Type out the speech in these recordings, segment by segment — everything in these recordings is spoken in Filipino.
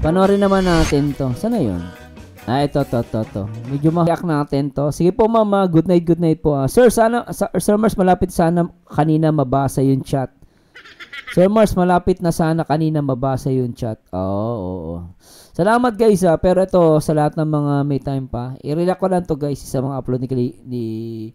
Panoorin naman natin to. Sana yun? Ito. Medyo ma-react natin to. Sige po, mama. Good night po. Sir, Sir Mars, malapit sana kanina mabasa yung chat. Sir Mars, malapit na sana kanina mabasa yung chat. Oo. Salamat guys pero ito sa lahat ng mga may time pa. I-react ko lang to guys sa mga upload ni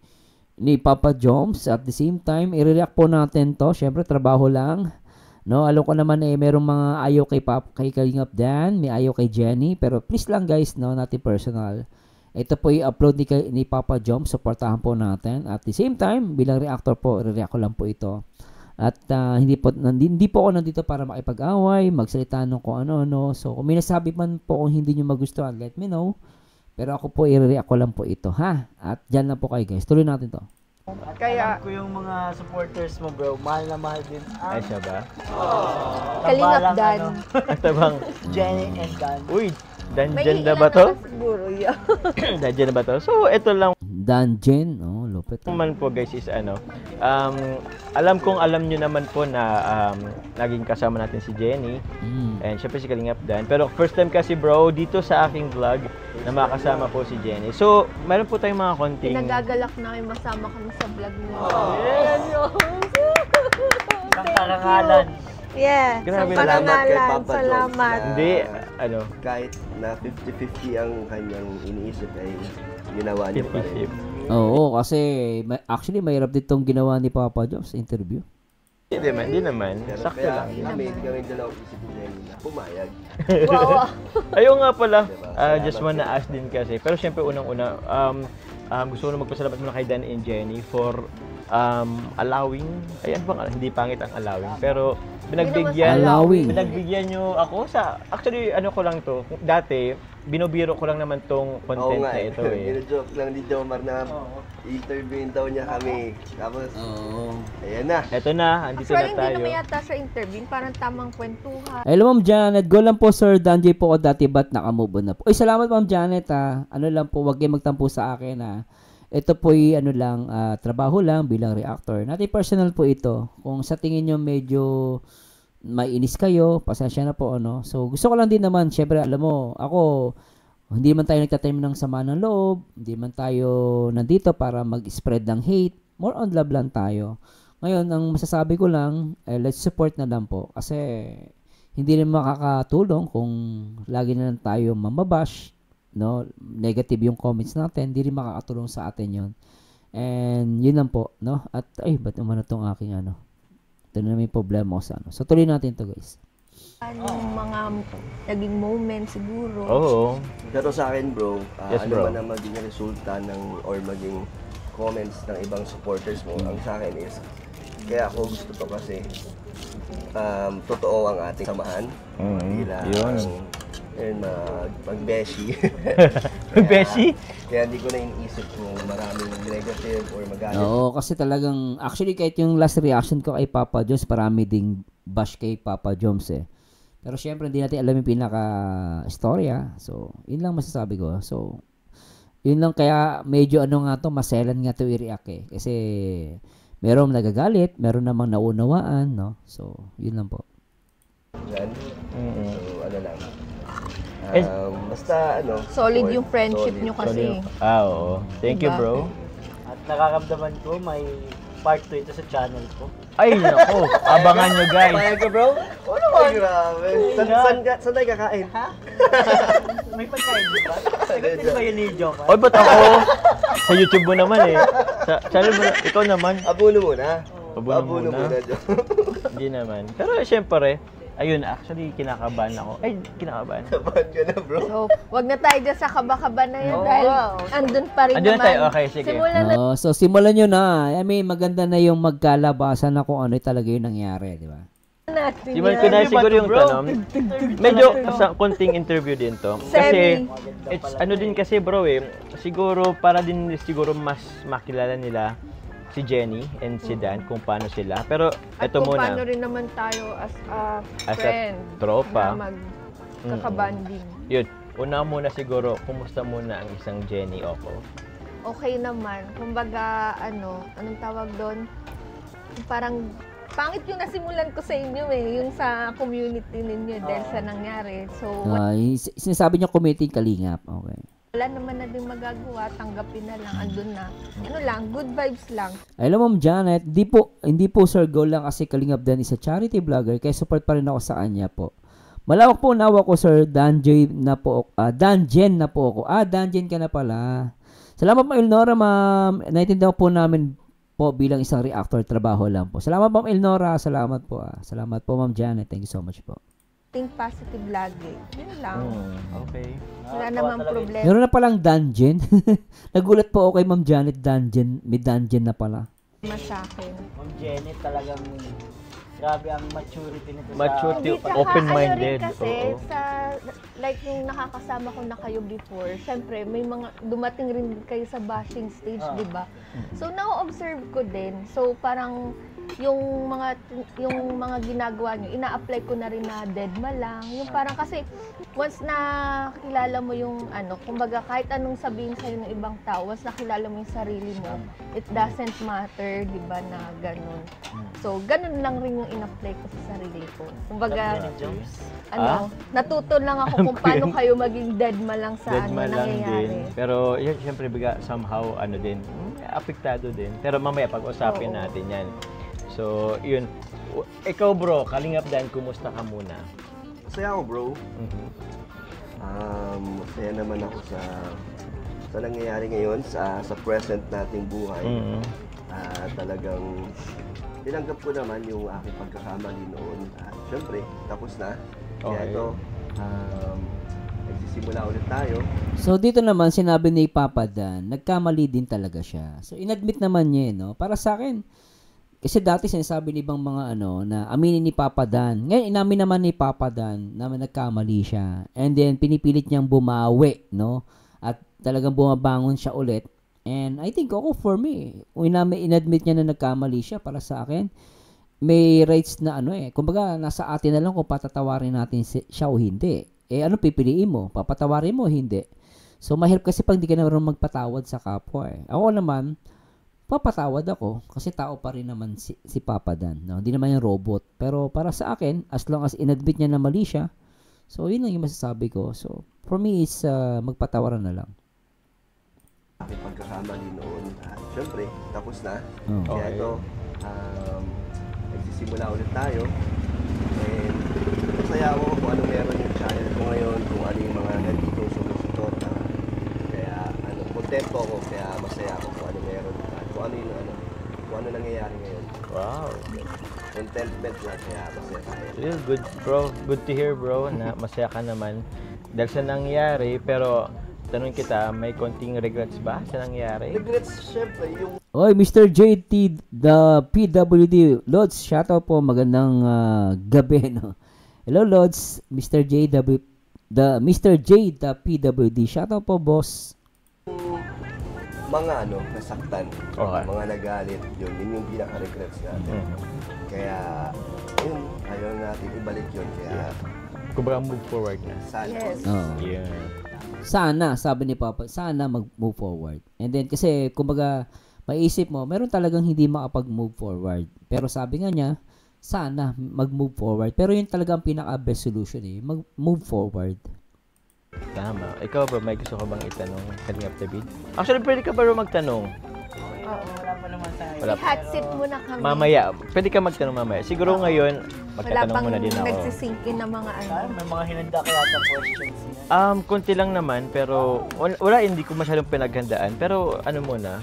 Papa Joms. At the same time, i-react po natin to. Syempre, trabaho lang. No, alam ko naman merong mga ayaw kay Kalingap Dan, may ayaw kay Jenny, pero please lang guys, no, natin personal. Ito po i-upload ni Papa Jom, supportahan po natin. At the same time, bilang reactor po, i-react ko lang po ito. At hindi po ako nandito para makipag-away, magsalita ng kung ano-ano. So, kung may nasabi man po kung hindi nyo magustuhan, let me know. Pero ako po, i-react ko lang po ito, ha? At dyan lang po kayo guys. Tuloy natin to. At kaya ko yung mga supporters mo, bro, mahal na mahal din. Ay, siya ba? Kalingap Dan. Ito bang? Jenny and Dan. Uy, Danjen na ba to? Siguro, yeah. Danjen na ba to? So, ito lang Danjen, lupit. naman po guys is alam nyo naman po na naging kasama natin si Jenny. And syempre si Kalingap Dan. Pero first time kasi bro, dito sa aking vlog na makasama po si Jenny. So, meron po tayong mga konting... Nagagalak na kayo masama kami sa vlog mo. Yes! Isang karangalan. Yeah, Grabe, sa pangalan. Papa Joms Salamat. na Hindi, kahit na 50-50 ang kanyang iniisip ay ginawa niya pa rin. Oo, kasi actually mahirap ditong ginawa ni Papa Joms sa interview. Hindi naman. Pero Sakto kaya lang. kami dalawang isip ni Jenny na pumayag. Wow. Ayun nga pala, Diba? just wanna ask din kasi. Pero syempre unang-una, gusto ko na magpasalamat muna kay Dan and Jenny for allowing, hindi pangit ang allowing, pero pinagbigyan nyo ako sa, actually ano ko lang to, dati, binubiro ko lang naman tong content na ito Gino-joke lang ni Jomar na interviewin daw niya kami. Tapos, ayan na. Eto na, andito Actually, na tayo. hindi naman yata sa interview. Parang tamang kwentuhan. Hello, Ma'am Janet. Go lang po, Sir Danjay po ako dati, ba't nakamove on na po? Uy, salamat, Ma'am Janet, Ano lang po, wag kayo magtampo sa akin, Ito po trabaho lang bilang reactor. Natin personal po ito. Kung sa tingin nyo medyo mainis kayo, pasensya na po, So, gusto ko lang din naman, syempre, alam mo, ako, hindi man tayo nagtatanim ng sama ng loob, hindi man tayo nandito para mag-spread ng hate, more on love lang tayo. Ngayon, ang masasabi ko lang, let's support na lang po. Kasi, hindi rin makakatulong kung lagi na lang tayo mamabash, negative yung comments natin, hindi rin makakatulong sa atin yon. And, yun lang po, At, ba't umano tong aking, ito na may problema ko sa So, tuloy natin to guys. Anong mga naging moment siguro. Oo. Pero sa akin bro, Yes, ano bro. man ang maging resulta or maging comments ng ibang supporters mo, ang sa akin is, kaya ako gusto to kasi totoo ang ating samahan. Yun. Mag-beshi. Beshi? Kaya hindi ko na iniisip kung maraming negative or magalit. Oo, kasi talagang, actually kahit yung last reaction ko kay Papa Joms, parami ding bash kay Papa Joms Pero syempre, hindi natin alam yung pinaka-istorya. So, yun lang masasabi ko. So, yun lang kaya medyo maselan nga to i-react Kasi, meron nagagalit, meron namang naunawaan, So, yun lang po. Yan. So, ano lang. Eh, basta Solid support, yung friendship solid. nyo kasi. Oo. Thank you, bro. At nakakamdaman ko, may part 2 ito sa channel ko. Ay, nako. Abangan nyo, guys. Payag ka bro? Ano ba? Grabe. Saan tayo kakain? Ha? May pagkain, di ba? Sagutin ba yun ni Joker? Oy, ba't ako? Sa YouTube mo naman Sa channel mo, ikaw naman. Abuno muna. Abuno muna. Joe. Hindi naman. Pero syempre, ayun, actually, kinakabahan ako. Ay, kinakabahan. Kabahan ka na bro. So, wag na tayo dyan sa kaba-kaba na yan dahil andun pa rin Andun na naman. tayo, okay, sige. Simulan na. So, simulan nyo na. Maganda na yung magkalabasan na kung ano talaga yung nangyari, di ba? natin Simulan ko yan. na siguro yung tanong. Medyo sa konting interview din to. Kasi, din kasi bro siguro para din siguro mas makilala nila si Jenny and si Dan kung paano sila. Pero At ito kung muna. paano rin naman tayo as a As a friend tropa. na magkakabanding. Yun, una muna siguro, kumusta muna ang isang Jenny Oco? Okay naman. Kumbaga, anong tawag doon? Parang pangit yung nasimulan ko sa inyo yung sa community ninyo dahil sa nangyari. So, Sinasabi niyo committee Kalingap. Okay. wala naman na din magagawa, tanggapin na lang, andun na. Ano lang, good vibes lang. Alam mo, Ma'am Janet, hindi po Sir Go lang kasi Kalingap Dan is a charity vlogger, kaya support pa rin ako sa kanya po. Malawak po unawa ko, Sir Danjen na po ako. Danjen ka na pala. Salamat po, Elnora, ma'am. Naintindihan po namin po bilang isang reactor, trabaho lang po. Salamat po, Elnora. Salamat po. Salamat po, Ma'am Janet. Thank you so much po. Think positive lagi. Yun lang. Okay. Wala namang problema. Meron na palang Danjen. Nagulat po ako kay Ma'am Janet, Danjen. May Danjen na pala. Sa akin. Ma'am Jenny talagang grabe ang maturity nito Maturity, Hindi, tsaka open-minded. ano rin kasi, Oo. sa, like yung nakakasama ko na kayo before, syempre, may mga, dumating rin kayo sa bashing stage, di ba? So, na-observe ko din. So, parang, yung mga ginagawa nyo, ina-apply ko na rin na deadma lang. Yung parang kasi, once na kilala mo yung kumbaga kahit anong sabihin sa'yo ng ibang tao, once nakilala mo yung sarili mo, it doesn't matter, di ba, na ganun. So, ganun lang rin yung in-apply ko sa sarili ko. Kumbaga, natuto lang ako kung paano kayo maging deadma lang sa Deadma lang nangyayari. din. Pero yun, syempre, somehow, apektado din. Pero mamaya, pag-usapin natin yan. So, yun. Ikaw, bro, Kalingap Dan, kumusta ka muna? Masaya ako, bro. Masaya naman ako sa nangyayari ngayon, sa present nating buhay. Talagang tinanggap ko naman yung aking pagkakamali noon. Siyempre, tapos na. Kaya ito, nagsisimula ulit tayo. So, dito naman, sinabi ni Papa Dan, nagkamali din talaga siya. So, inadmit naman niya, no? Para sa akin, kasi dati sinasabi ni ibang mga na aminin ni Papa Dan. Ngayon, inamin naman ni Papa Dan na nagkamali siya. And then, pinipilit niyang bumawi, no? At talagang bumabangon siya ulit. And I think, for me, kung inadmit niya na nagkamali siya, para sa akin, may rights na kumbaga, nasa atin na lang kung patatawarin natin siya o hindi. Ano pipiliin mo? Papatawarin mo o hindi? So, mahirap kasi pag di ka na marunong magpatawad sa kapwa. Ako naman, papatawad ako kasi tao pa rin naman si Papa Dan, no? Hindi naman yung robot. Pero para sa akin, as long as inadmit niya na mali siya, so yun lang yung masasabi ko. So for me is magpatawaran na lang. Aking pagkakamali noon. Siyempre, tapos na. Oh. Kaya ito, nagsisimula ulit tayo. And masaya ako kung ano meron yung channel ko ngayon, kung ano yung mga nandito sumusutot. Kaya kontento ako, kaya masaya ako kung ano meron. Kung ano nangyayari ngayon. Wow. Contentment lang, kaya masaya tayo. Yeah, good, bro. Good to hear, bro, na masaya ka naman. Dahil sa nangyari, pero tanong kita, may konting regrets ba sa nangyari? Regrets, syempre, yung Oy, Mr. JT, the PWD. Lods, shoutout po. Magandang gabi, no? Hello, Lods. Mr. J, the PWD. Shoutout po, boss. mga nasaktan, Okay. mga nagalit, yun yung pinaka-regrets natin. Kaya, yun, ayaw natin ibalik yun, kaya Kumbaga move forward na. sana. Yes. Oo. Yeah. Sana, sabi ni Papa, sana mag-move forward. And then, kasi, kumbaga, maisip mo, meron talagang hindi makapag-move forward. Pero sabi nga niya, sana mag-move forward. Pero yun talaga ang pinaka-best solution mag-move forward. Tama. Ikaw bro, may gusto ka bang itanong Kalingap David? Actually, pwede ka ba magtanong? Wala pa naman tayo. Wala. I-hot seat muna kami. Mamaya. Pwede ka magtanong mamaya. Siguro ngayon, Wala magtatanong pang muna din ako. nagsisingkin na mga May mga hinanda kaya sa questions niya. Konti lang naman, pero wala, hindi ko masyadong pinaghandaan. Pero ano muna,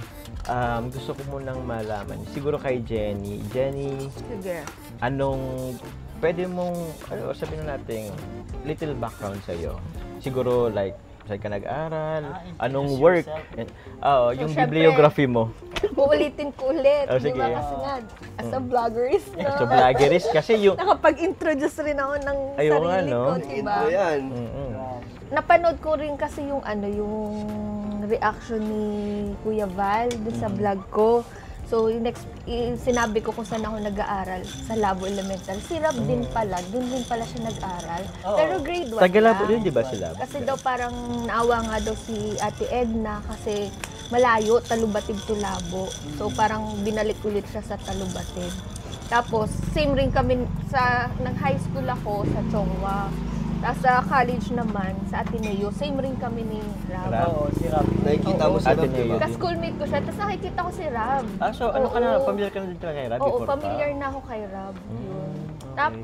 gusto ko munang malaman. Siguro kay Jenny. Jenny, Sige. anong, pwede mong, sabihin na natin, little background sa'yo. Siguro like, saan ka nag-aral, anong work, yung syempre, bibliography mo. Uulitin ko ulit. Oh, sige. Diba? Kasi nga, as a vloggerist, no? So, vloggerist, kasi yung, Nakapag-introduce rin ako ng Ayaw sarili nga, no? ko, diba? Ito yan. Napanood ko rin kasi yung reaction ni Kuya Val dun sa vlog ko. So, sinabi ko kung saan ako nag-aaral sa Labo Elementary. Si Rob din pala, dun din pala siya nag-aaral. Pero grade 1 Tagalabo lang. din, di ba sila? Kasi daw parang naawa nga daw si Ate Edna kasi malayo, Talubatid to Labo. So, parang binalik ulit siya sa Talubatid. Tapos, same rin kami nag-high school ako sa Chongwa. Tapos sa college naman, sa Ateneo, same rin kami ni Rab. Oo, si Rab. Nakikita mo si Rab, Ateneo. diba? Ka-schoolmate ko siya, tapos nakikita ko si Rab. So ano ka na, Oo. familiar ka na din talaga kay Rab Oo, before familiar pa? na ako kay Rab. Yun. Okay.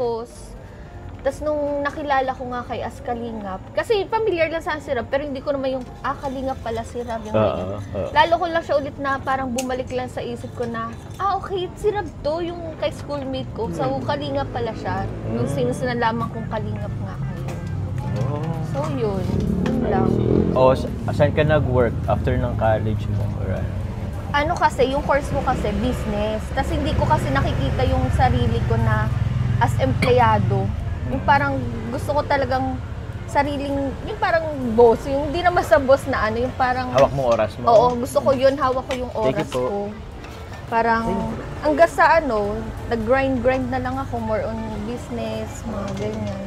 Tapos nung nakilala ko nga kay Kalingap, kasi familiar lang sa si Rab, pero hindi ko naman yung, Kalingap pala si Rab yung ganyan. Lalo ko lang siya ulit na parang bumalik lang sa isip ko na, okay, si Rab to, yung kay schoolmate ko. So, Kalingap pala siya. Nung sinus na lamang kong Kalingap nga kayo. So, yun lang. Saan ka nag-work after ng college mo? Or ano? Ano kasi, yung course ko kasi, business. Tapos hindi ko kasi nakikita yung sarili ko na as empleyado. Yung parang gusto ko talagang sariling, yung parang boss. Yung hindi naman sa boss na ano, yung parang... Hawak mo oras mo? Oo, gusto ko yun. Hawak ko yung Thank oras you po. ko. Parang, hanggang sa ano, nag-grind na lang ako. More on business, mga ganyan.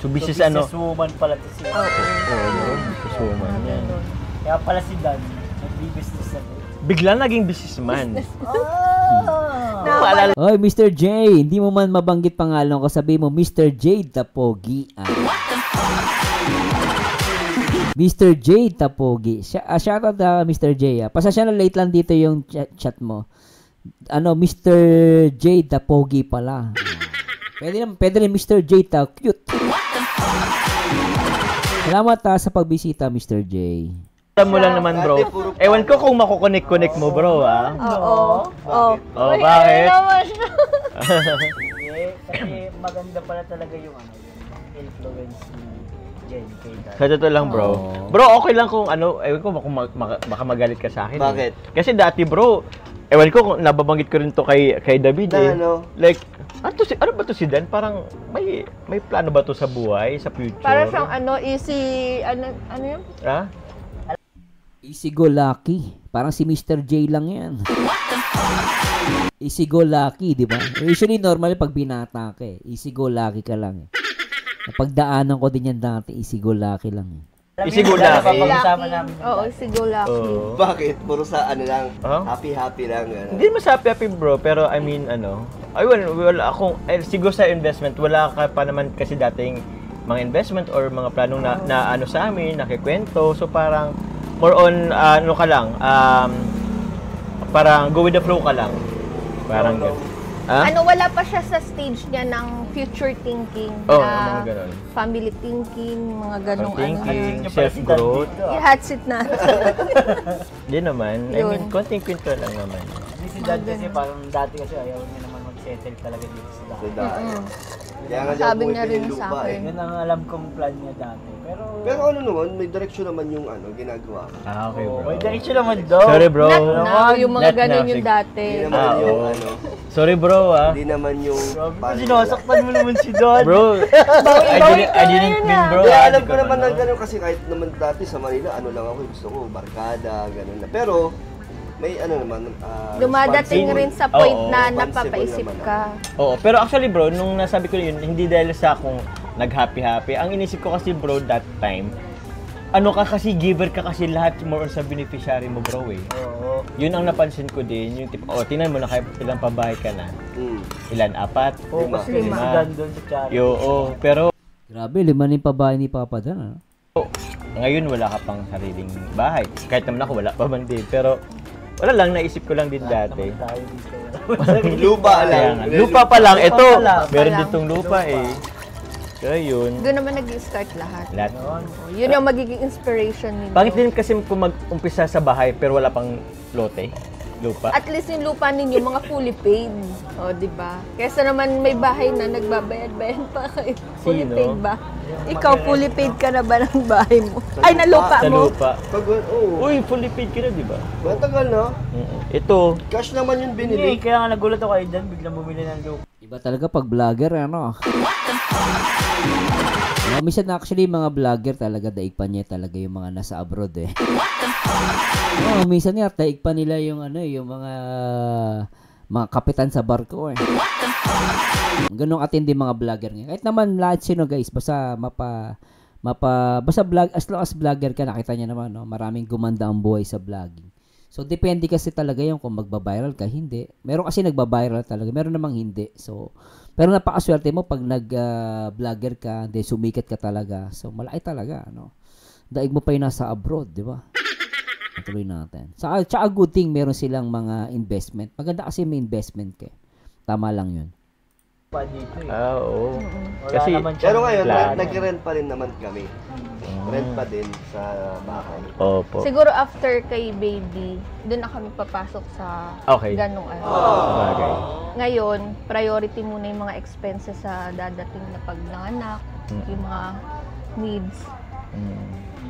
So, So, business ano? businesswoman pala to si Oo. Businesswoman Mga yan. ganun. Kaya pala si Dan, nag-business na to. Bigla naging businessman. Ah! Oy, Mr. J, hindi mo man mabanggit pangalan ko, sabi mo, Mr. J Tapogi. Mr. J Tapogi. Shoutout Mr. J. Pasasya na late lang dito yung chat mo. Mr. J Tapogi pala. Pwede rin Mr. J ta cute. Salamat sa pagbisita, Mr. J. Alam mo lang naman, bro. Ewan ko kung makukonek-connect mo, bro, ah. Oo. Oo. Oh, bakit? Kasi maganda pala talaga yung influence ni Jen kay Dan. Sa totoo lang, bro. Oh. Bro, okay lang kung ewan ko kung baka magalit ka sa akin. Bakit? Kasi dati, bro, ewan ko kung nababanggit ko rin to kay David Na ano? Like, ano ba to si Dan? Parang may plano ba to sa buhay, sa future? Para siyang easy, ano yun? Ha? Easy go lucky. Parang si Mr. J lang yan. Easy go lucky, di ba? Usually, normal pag binata ka Easy go lucky ka lang Napagdaanan ko din yan dati. Easy go lucky lang Easy go lucky. Napapag-usama namin. Oo, sigo lucky. Oo. Bakit? Puro sa ano lang, Huh? happy-happy lang. Ano. Hindi naman sa happy bro, pero I mean, wala akong, siguro sa investment, wala ka pa naman kasi dating mga investment or mga planong na ano sa amin, nakikwento. So parang, more on, ka lang, parang go with the flow ka lang. Parang gano'n. Ha? Wala pa siya sa stage niya ng future thinking, Oo, na mga ganun. family thinking, mga ganong Thinking, Yun pala si Dan self-growth. dito, ah. I-hatsit na. Hindi naman. I Yun. mean, konting kwento lang naman. Hindi si Dan kasi parang dati kasi ayaw niya naman mag-settle talaga dito sa So, daan. dahil. Kaya nga Sabi diyan niya bumibili rin ng sa lupa akin. Yun ang alam kong plan niya dati. Pero ano naman, may direksyon naman yung ginagawa. Okay, Oo, bro. may direction naman daw. Sorry, bro. Not now, yung mga Not ganon now, yung sige. dati. Hindi naman yung oo. Sorry, bro, Hindi naman yung... Grabe, sinasaktan mo naman si Don. Bro, I didn't mean, bro. Kaya ah, alam di ko naman na ano. gano'n kasi kahit naman dati sa Manila, ano lang ako, gusto ko, barkada, gano'n na. Pero, may ano naman, Dumadating responsible. rin sa point Oo, na responsible napapaisip naman ka. Oo, pero actually, bro, nung nasabi ko yun, hindi dahil sa akong nag-happy-happy. Ang inisip ko kasi, bro, that time, kasi giver ka kasi lahat more on sa beneficiary mo, bro, eh. Oo. Yun ang napansin ko din, yung tipo, tingnan mo na ilang pabahay ka na. Ilan, 4? Oo, kasi si Dan doon sa charity. Pero Grabe, 5 pa bahay ni Papa Dan. ngayon wala ka pang sariling bahay. Kahit naman ako, wala pa man din. Pero wala lang, naisip ko lang din dati. Tayo dito. Lupa Kaya lang. nga, lupa pa lang. Ito, pa lang. meron Pa lang. ditong lupa eh. Kaya yun. Doon naman nag-start lahat. Lahat. Yun yung magiging inspiration nito. Pangit din kasi kung mag-umpisa sa bahay pero wala pang lote, lupa. At least yung lupa ninyo, mga fully paid. O, di ba? Kesa naman may bahay na nagbabayad-bayad pa kayo. Fully Sino? paid ba? Ikaw, fully paid ka na ba ng bahay mo? Ay, na lupa Sa mo? lupa. Pag, oo. Uy, fully paid ka na, di ba? Matagal na. Ito, Cash naman yung Hindi, binili. kaya nga nagulat ako kay Dan, biglang bumili ng lupa. Iba talaga pag vlogger, minsan actually mga vlogger talaga daig pa niya talaga yung mga nasa abroad minsan nga daig pa nila yung yung mga kapitan sa barko Ganong atindi mga vlogger ngayon. Kahit naman lahat sino guys, basta basta vlog, as long as vlogger ka, nakita niyo naman maraming gumanda ang buhay sa vlogging. So, depende kasi talaga yung kung magbabiral ka, hindi. Meron kasi nagbabiral talaga, meron namang hindi. So, pero napakaswerte mo pag nag-vlogger ka, then sumikat ka talaga. So, malaki talaga, no? Daig mo pa yung nasa abroad, di ba? Natuloy natin. Tsaka good thing, meron silang mga investment. Maganda kasi may investment ka. Tama lang yun. Pa dito eh. Oo. Wala Kasi, naman siya. Pero ngayon, Plano. nag-rent pa rin naman kami. Rent pa din sa bahay. opo. Siguro after kay baby, doon na kami papasok sa Okay. ganong ano. Sabagay. Ngayon, priority muna yung mga expenses sa dadating na pagnanganak, yung mga needs.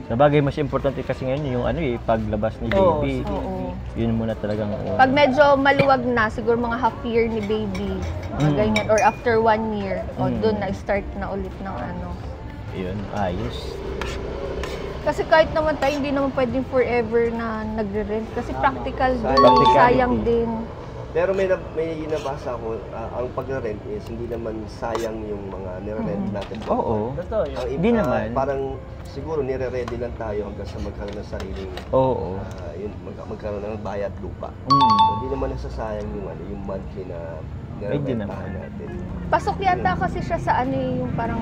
Sabagay, mas importante kasi ngayon yung ano eh, paglabas ni Oo, baby. Oo. Yun muna talagang Pag medyo maluwag na, siguro mga half year ni baby, mga ganyan, or after 1 year, o doon na-start na ulit ng ano. yun, ayos. Kasi kahit naman tayo, hindi naman pwedeng forever na nagre-rent. Kasi practical din, Practicality. sayang din. Pero may nabasa ko, ang pag-rent is hindi naman sayang yung mga nire-rent natin. Oo. Totoo yun. Ang Hindi naman. Parang siguro nire-ready lang tayo hanggang sa magkaroon ng sariling Oo. magkaroon ng bayad lupa. Mm. So, hindi naman nasasayang yung monthly na Hindi nire-rentahan naman. natin. Pasok yata kasi siya sa ano yung parang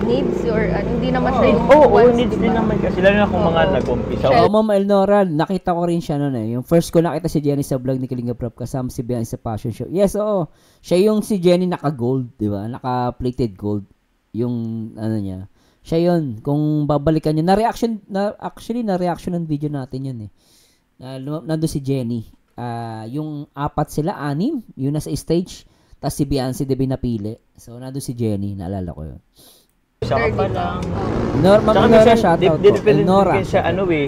needs or ano, hindi naman siya yung Oo, wants, needs diba? din naman kasi. Lalo na kung mga Oo. nag-umpisa. Oo, Ma'am Elnora, nakita ko rin siya noon eh. Yung first ko nakita si Jenny sa vlog ni Kalinga Prab kasama si Bian sa fashion show. Yes, oo. Siya yung si Jenny naka-gold, di ba? Naka-plated gold. Yung ano niya. Siya yun. Kung babalikan niyo, na-reaction ng video natin yun eh. Nandun si Jenny. Yung 4 sila, 6, yun nasa stage. Tapos si Beyonce Debi napili. So, nandun si Jenny. Naalala ko yun. Isa ka pa lang. Norma Saka Nora, minsan, shoutout po. depende Elnora. din sa ano eh.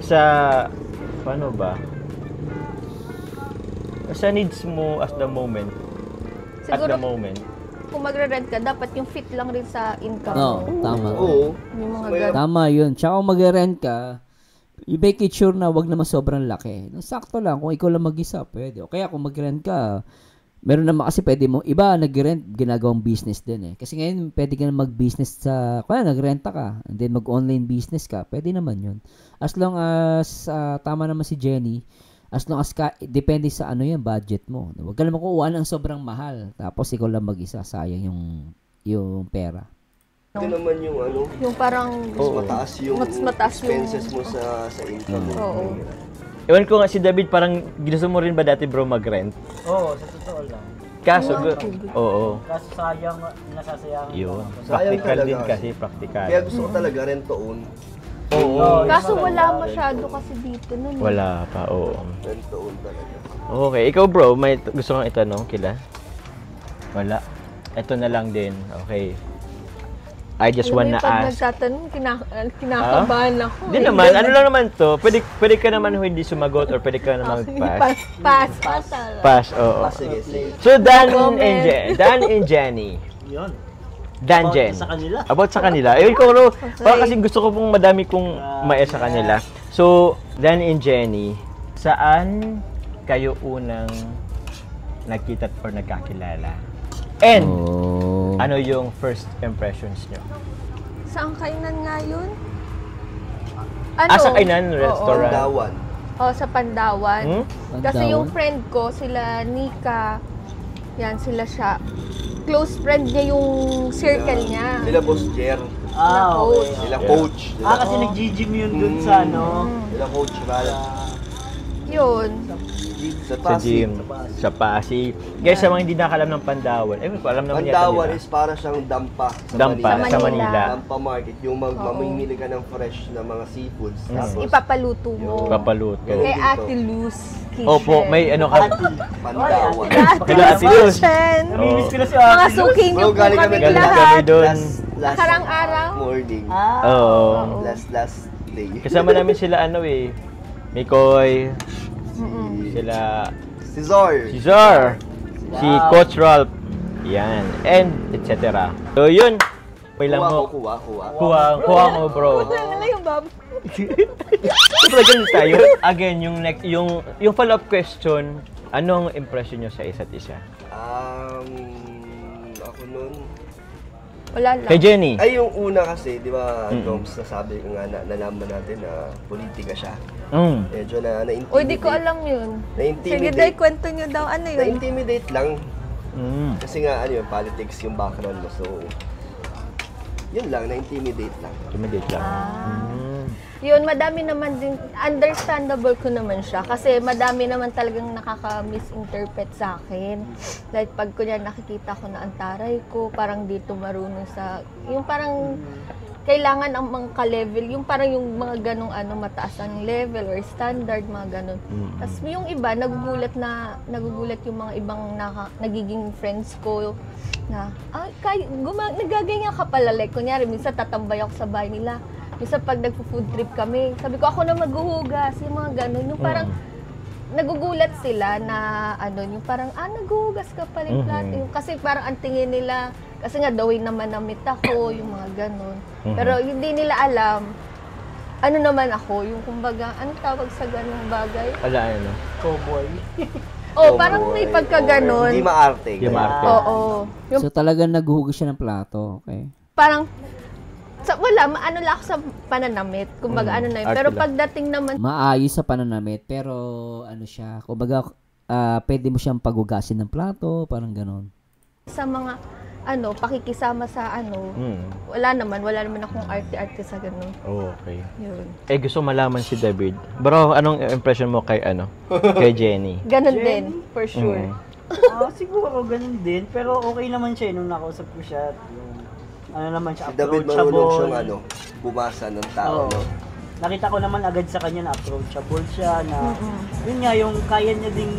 Sa, paano ba? Sa needs mo at the moment. At Siguro, the moment. kung magre-rent ka, dapat yung fit lang rin sa income Oo, mo. tama. Oo. Yung mga May- ganun. Tama yun. Tsaka kung mag-rent ka, i-make it sure na wag naman sobrang laki. No, sakto lang. Kung ikaw lang mag-isa, pwede. O kaya kung mag-rent ka, meron naman kasi pwede mo, iba nag-rent, ginagawang business din eh. Kasi ngayon, pwede ka na mag-business sa, kaya nagrenta ka, and then mag-online business ka, pwede naman yun. As long as, tama naman si Jenny, as long as depende sa ano yung budget mo. Huwag ka naman kukuha ng sobrang mahal. Tapos ikaw lang mag-isa, sayang yung pera. Ito naman yung ano, Yung parang, mataas yung Mas mataas yung- expenses mo sa income mo. oo. Ewan ko nga si David, parang gusto mo rin ba dati bro mag-rent? Oo, sa totoo lang. Kaso, oo. Kaso sayang, nasasayangan. Yun. Sayang Practical talaga din kasi. kasi, practical. Kaya gusto ko talaga rent to own. Oo. Kaso wala masyado kasi dito nun. eh. Wala pa, oo. Rent to own talaga. Okay, ikaw bro, may gusto kang itanong kila? Wala. Ito na lang din, okay. I just Alam mo wanna yung pag ask. nagtatanong, kinakabahan ako. Hindi naman, ano lang naman to. Pwede ka naman hindi sumagot or pwede ka naman mag-pass. Pass. Pass, oo. Sige, sige. So, Dan Comment. and Jenny. Yun. Dan About Jen. sa kanila. About sa kanila. Ewan ko, bro, baka kasi gusto ko pong madami kong maes sa kanila. So, Dan and Jenny, saan kayo unang nagkita or nagkakilala? And, ano yung first impressions nyo? Saan kainan nga yun? Ano? Sa kainan restaurant? Pandawan. Sa Pandawan. Hmm? Kasi yung friend ko, sila Nika, yan, sila siya. Close friend niya yung circle niya. Sila Boss Jer. Okay. Sila Coach. Kasi nag-gym yun dun sa ano. Sila Coach Ralph. Yun. Sa gym, sa Pasig. Guys, sa mga hindi nakakalam ng Pandawan, alam naman yata Pandawan nila. is para siyang dampa sa Dampa, Manila. sa Manila. Dampa market. Yung mamimili ka ng fresh na mga seafoods. Tapos, Ipapaluto mo. Papalut. Kay Dito. Ate Luz Kitchen. Opo, may ano ka. Pandawan. Kila Ate Luz. Kitchen. Namimiss ko na si Mga Ate Luz. suki niyo Bro, po galing kami kami Galing kami lahat. doon. Nakarang araw. morning. Oo. Last day. Kasama namin sila Mikoy, sila Si Zor. si Zor, si Coach Ralph. Yan. And etc. So yun. May lang mo. Kuha. Kuha mo bro. Wala yung bab. So ganun tayo. Again, yung follow-up question, anong impression nyo sa isa't isa? Ako nun, Wala lang. Kay Jenny. Ay, yung una kasi, di ba, Doms, nasabi ko nga, nalaman natin na politika siya. Medyo na-intimidate. Uy, di ko alam yun. Na-intimidate. Sige, Day, kwento nyo daw. Ano yun? Na-intimidate lang. Kasi nga, ano yung politics, yung background mo. So, yun lang, na-intimidate lang. Intimidate lang. Yun, madami naman din, understandable ko naman siya. Kasi madami naman talagang nakaka-misinterpret sa akin. Like, pag kunya nakikita ko na ang taray ko, parang dito marunong sa, yung parang, kailangan ang mga ka-level, yung parang yung mga ganong mataas ang level or standard, mga ganon. Tapos yung iba, nagugulat yung mga ibang nagiging friends ko na, nagaganyan ka pala. Like, kunyari, minsan tatambay ako sa bahay nila. Minsan pag nagpo-food trip kami, sabi ko, ako na maghuhugas, yung mga ganon. Yung parang, nagugulat sila na, yung parang, naghuhugas ka pala yung plato. Yung, kasi parang ang tingin nila, kasi nga daw naman namit ako, yung mga ganon. Pero hindi nila alam, ano naman ako, yung kumbaga, anong tawag sa ganong bagay? Wala, Cowboy. Parang may pagkaganon. Hindi maarte. Hindi maarte. Oo. Yung So talagang naghuhugas siya ng plato, okay? parang, wala, ano lang ako sa pananamit. Kumbaga, ano na yun. arte Pero lang. pagdating naman Maayos sa pananamit, pero ano siya, kumbaga, pwede mo siyang paghugasin ng plato, parang ganon. sa mga, pakikisama sa wala naman akong arte-arte sa ganun. Okay. Yun. Gusto malaman si David. Bro, anong impression mo kay kay Jenny? Ganun din, for sure. Siguro ganun din, pero okay naman siya nung nakausap ko siya. Yung, naman siya, Si David marunong approachable. siyang bumasa ng tao, Oo. no? Nakita ko naman agad sa kanya na approachable siya, na yun nga, yung kaya niya ding,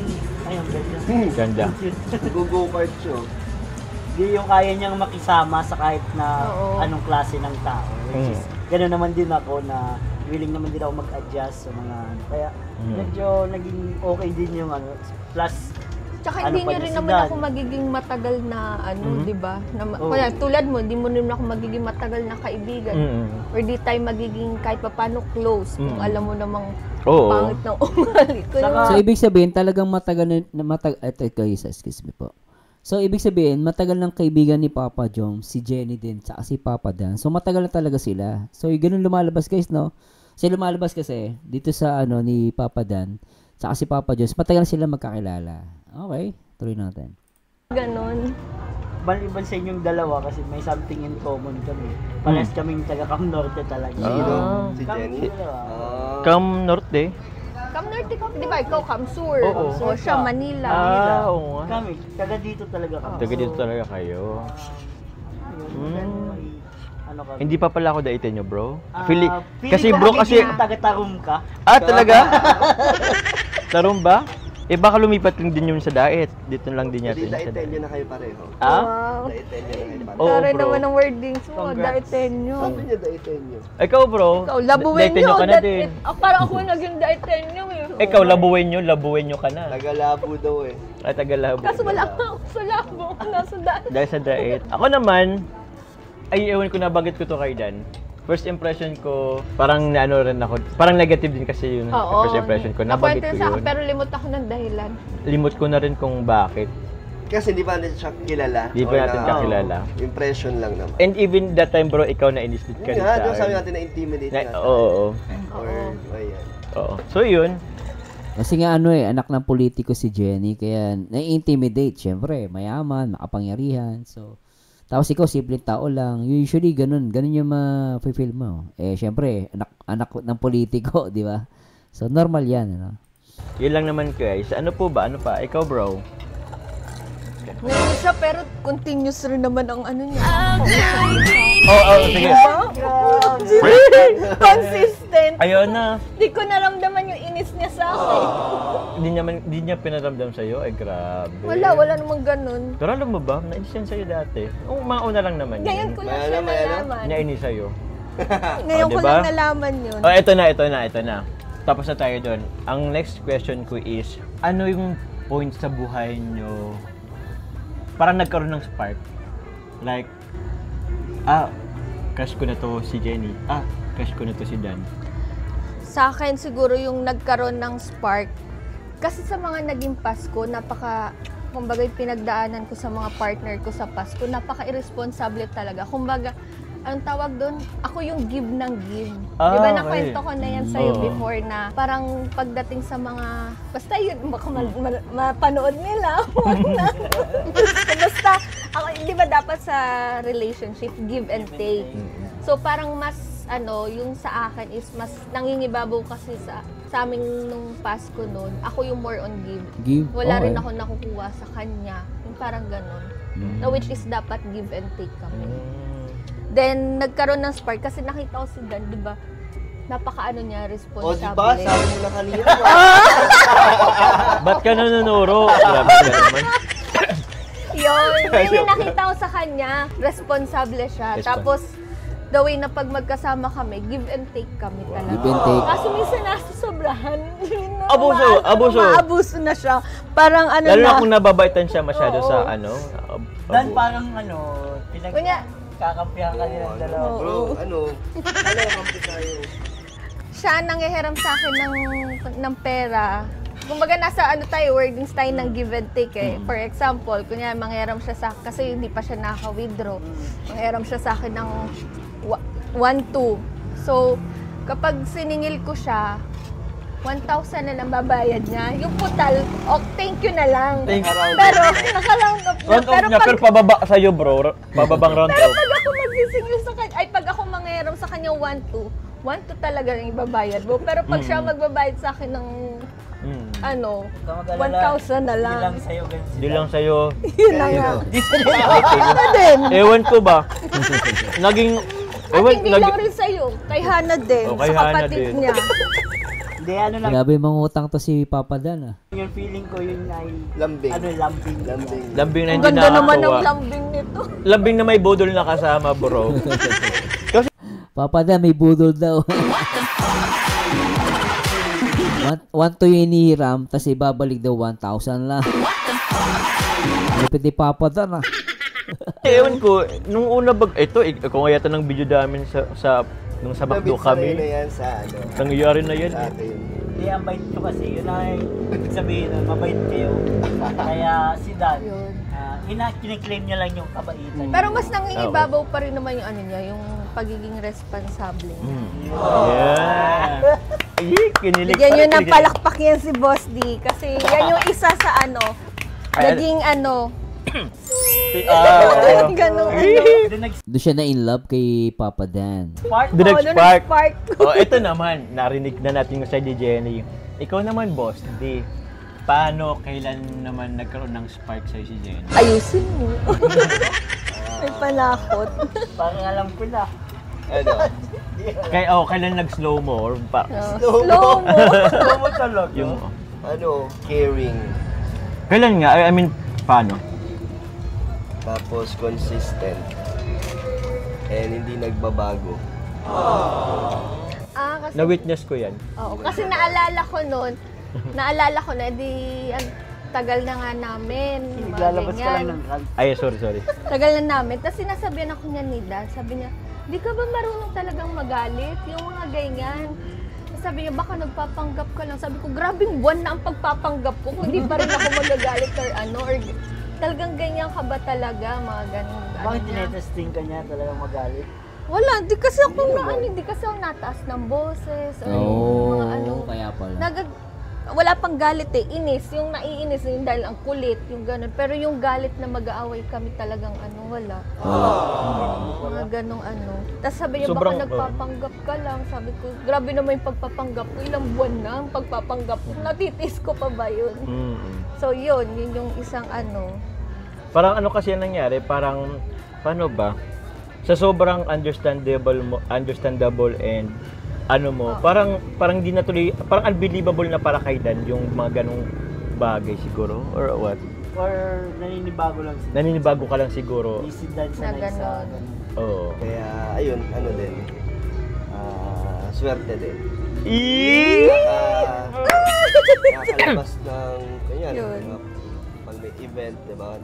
ayun, ganyan. Ganda. Go-kart siya. Yung kaya niyang makisama sa kahit na Oo. anong klase ng tao. Which is, gano'n naman din ako na willing naman din ako mag-adjust sa mga Kaya medyo naging okay din yung plus Tsaka Ano hindi pa nyo niya rin si naman Dan? ako magiging matagal na di ba? Oo. Kaya tulad mo, hindi mo rin ako magiging matagal na kaibigan. Or di tayo magiging kahit paano close kung alam mo namang Oo. pangit ng ugali ko. Saka- So, ibig sabihin, talagang matagal excuse me po. So, ibig sabihin, matagal ng kaibigan ni Papa Jom, si Jenny din, tsaka si Papa Dan. So, matagal na talaga sila. So, ganun lumalabas guys, no? So, lumalabas kasi, dito sa, ni Papa Dan, tsaka si Papa Jom, matagal na sila magkakilala. Okay, tuloy natin. Ganon. Baliban sa inyong dalawa kasi may something in common kami. Parehas kaming taga Cam Norte talaga. Sino? Si Kami Jenny? dalawa. Cam Norte? Cam Norte ka, di ba? Ikaw, Cam Sur. Oo. O siya, Manila. Oo nga. Kami, taga dito talaga kami. Taga dito talaga kayo. May, kami. Hindi pa pala ako daitin nyo, bro. Feeling Kasi ko bro, kasi... magiging taga-Tarum ka. Talaga? Tarum ba? Baka lumipat din yun sa diet. Dito lang din Hindi, yata yun sa daiten diet. nyo na kayo pareho. Wow. Daiten nyo na kayo pareho. Oo, Tara bro. naman ang wordings mo. Congrats. Daitenyo. Sabi niya daiten nyo. Ikaw, bro. Ikaw, labuin Daitin nyo. nyo ka na din. Parang ako naging daitenyo eh. Ikaw, labuin nyo ka na. Tagalabo daw eh. Ay, taga-labo. Kaso wala ako sa labo. Nasa daan. Dahil sa diet. Ako naman, ewan ko na bakit ko to kay Dan. First impression ko, parang rin ako. Parang negative din kasi yun. Oo. First impression ko. Nabagit Nakwento ko sa akin, yun. pero limot ako ng dahilan. Limot ko na rin kung bakit. Kasi hindi pa natin siya kilala. Di pa Or natin kakilala. Impression lang naman. And even that time, bro, ikaw na-inis din ka Yun rin nga, sa doon sabi akin. natin na intimidate nga. Oo. Or, ayan. Oo. So, yun. Kasi nga anak ng politiko si Jenny, kaya na-intimidate, syempre, mayaman, makapangyarihan. So, tapos ikaw, simpleng tao lang. Usually, ganun yung ma-feel mo. Syempre, anak ng politiko, di ba? So, normal yan, Yun lang naman, guys. Ano po ba? Ano pa? Ikaw, bro. Ngayon siya, pero continuous rin naman ang niya. Sige. Consistent. Ayun na. Di ko naramdaman yung inis niya sa akin. Di niya pinaramdam sa'yo? Ay, grabe. Wala namang ganun. Pero alam mo ba, nainis yan sa'yo dati. Mga una lang naman yun. Ngayon ko lang siya nalaman. Nainis sa'yo. Ngayon ko diba? lang nalaman yun. Ito na. Tapos na tayo doon. Ang next question ko is, ano yung point sa buhay nyo parang nagkaroon ng spark? Like, crush ko na to si Jenny. Crush ko na to si Dan. Sa akin siguro yung nagkaroon ng spark. Kasi sa mga naging Pasko, kumbaga yung pinagdaanan ko sa mga partner ko sa Pasko, napaka-irresponsible talaga. Kumbaga, ang tawag doon, ako yung give ng give. Di ba nakwento ko na yan sa'yo before na parang pagdating sa mga, basta yun, baka mapanood nila. Basta, ako, di ba dapat sa relationship, give and take. So parang mas, yung sa akin is mas nangingibabaw kasi sa amin nung Pasko noon. Ako yung more on give. Wala rin ako nakukuha sa kanya. Yung parang ganun. Na which is dapat give and take kami. Then, nagkaroon ng spark kasi nakita ko si Dan, di ba? Napaka niya, responsable. Diba? Sabi mo na kanina. Ba't ka nanunuro? Grabe ka naman. Yun yung nakita ko sa kanya, responsable siya. Tapos, the way na pag magkasama kami, give and take kami talaga. Give and take. Kasi minsan nasa sobrahan. Abuso na siya. Parang Lalo na kung nababaitan siya masyado sa Dan parang kakampihan ka nilang dalawa. Bro, kampi tayo. Siya nanghihiram sa akin ng pera. Kumbaga nasa tayo, wordings tayo ng give and take eh. For example, kunyari manghiram siya sa akin, kasi hindi pa siya naka-withdraw. Manghiram siya sa akin ng 1,200. So, kapag siningil ko siya, 1,000 na lang babayad niya. Yung putal, thank you na lang. Pero, nakaround up na. Pero pababa sa'yo, bro. Bababang round Pero up. pag ako magsisingil sa kanya, pag ako manghiram sa kanya 1,200 talaga lang ibabayad mo. Pero pag siya magbabayad sa akin ng 1,000 na lang. Di lang sa'yo. Yun na nga. Hana din. Ewan ko ba? Naging... Hindi lang rin sa'yo. Kay Hana din. Kay Sa Hana kapatid din. niya. Hindi, lang. Grabe mangutang to si Papa Dan Yung feeling ko yun ay... Lambing. Lambing. Lambing na Ang hindi ganda naman ng nakakatuwa. lambing nito. Lambing na may budol na kasama, bro. Papa Dan, may budol daw. 1,200 yung inihiram, tapos ibabalik daw 1,000 lang. Lupit ni Papa Dan Ewan ko, nung una kung yata ng video namin nung sa Bakdo kami. na yan sa Nangyayari na yan. sa atin. Hindi, ang bait nyo kasi. Yun ay sabihin nun, mabait kayo. Kaya si Dan, kiniklaim niya lang yung kabaitan. Pero mas nangingibabaw pa rin naman yung yung pagiging responsable. Yeah. Kinilig Bigyan nyo ng palakpak yan si Boss D. Kasi yan yung isa sa naging ganun Doon siya na in love kay Papa Dan. The next part. Spark. Ito naman, narinig na natin yung sa Jenny. Ikaw naman, boss, paano, kailan naman nagkaroon ng spark sa'yo si Jenny? Ayusin mo. May panakot. Parang alam ko na. Kailan nag-slow mo? Or Slow mo. Slow mo talaga. Yung, Caring. kailan nga? I mean, paano? Tapos consistent. And hindi nagbabago. Kasi, Na-witness ko yan. kasi naalala ko na, tagal na nga namin. Naglalabas ka lang ng rant. Ay, sorry. Tagal na namin. Tapos sinasabihan ako niya ni Dan, sabi niya, di ka ba marunong talagang magalit? Yung mga ganyan. Sabi niya, baka nagpapanggap ka lang. Sabi ko, grabing buwan na ang pagpapanggap ko. Kung di pa rin ako magagalit or or talagang ganyan ka ba talaga? Mga ganun. Bakit tinetesting ka niya talagang magalit? Wala, di kasi ako hindi kasi ako nataas ng boses. Or mga Kaya pala. wala pang galit inis. Yung naiinis, yung dahil ang kulit, yung ganun. Pero yung galit na mag-aaway kami talagang wala. Mga ganong Tapos sabi niya, baka nagpapanggap ka lang. Sabi ko, grabe naman yung pagpapanggap ko. Ilang buwan na ang pagpapanggap ko. Natitis ko pa ba yun? So yun yung isang Parang kasi ang nangyari, parang, paano ba? Sa sobrang understandable and parang di natuloy, parang unbelievable na para kay Dan yung mga ganong bagay siguro, or what? Or naninibago lang siya. Naninibago ka lang siguro. Easy Dan sa ganon. Oo. Kaya, ayun, din. Swerte din. Nakakalabas ng, pag may event, diba?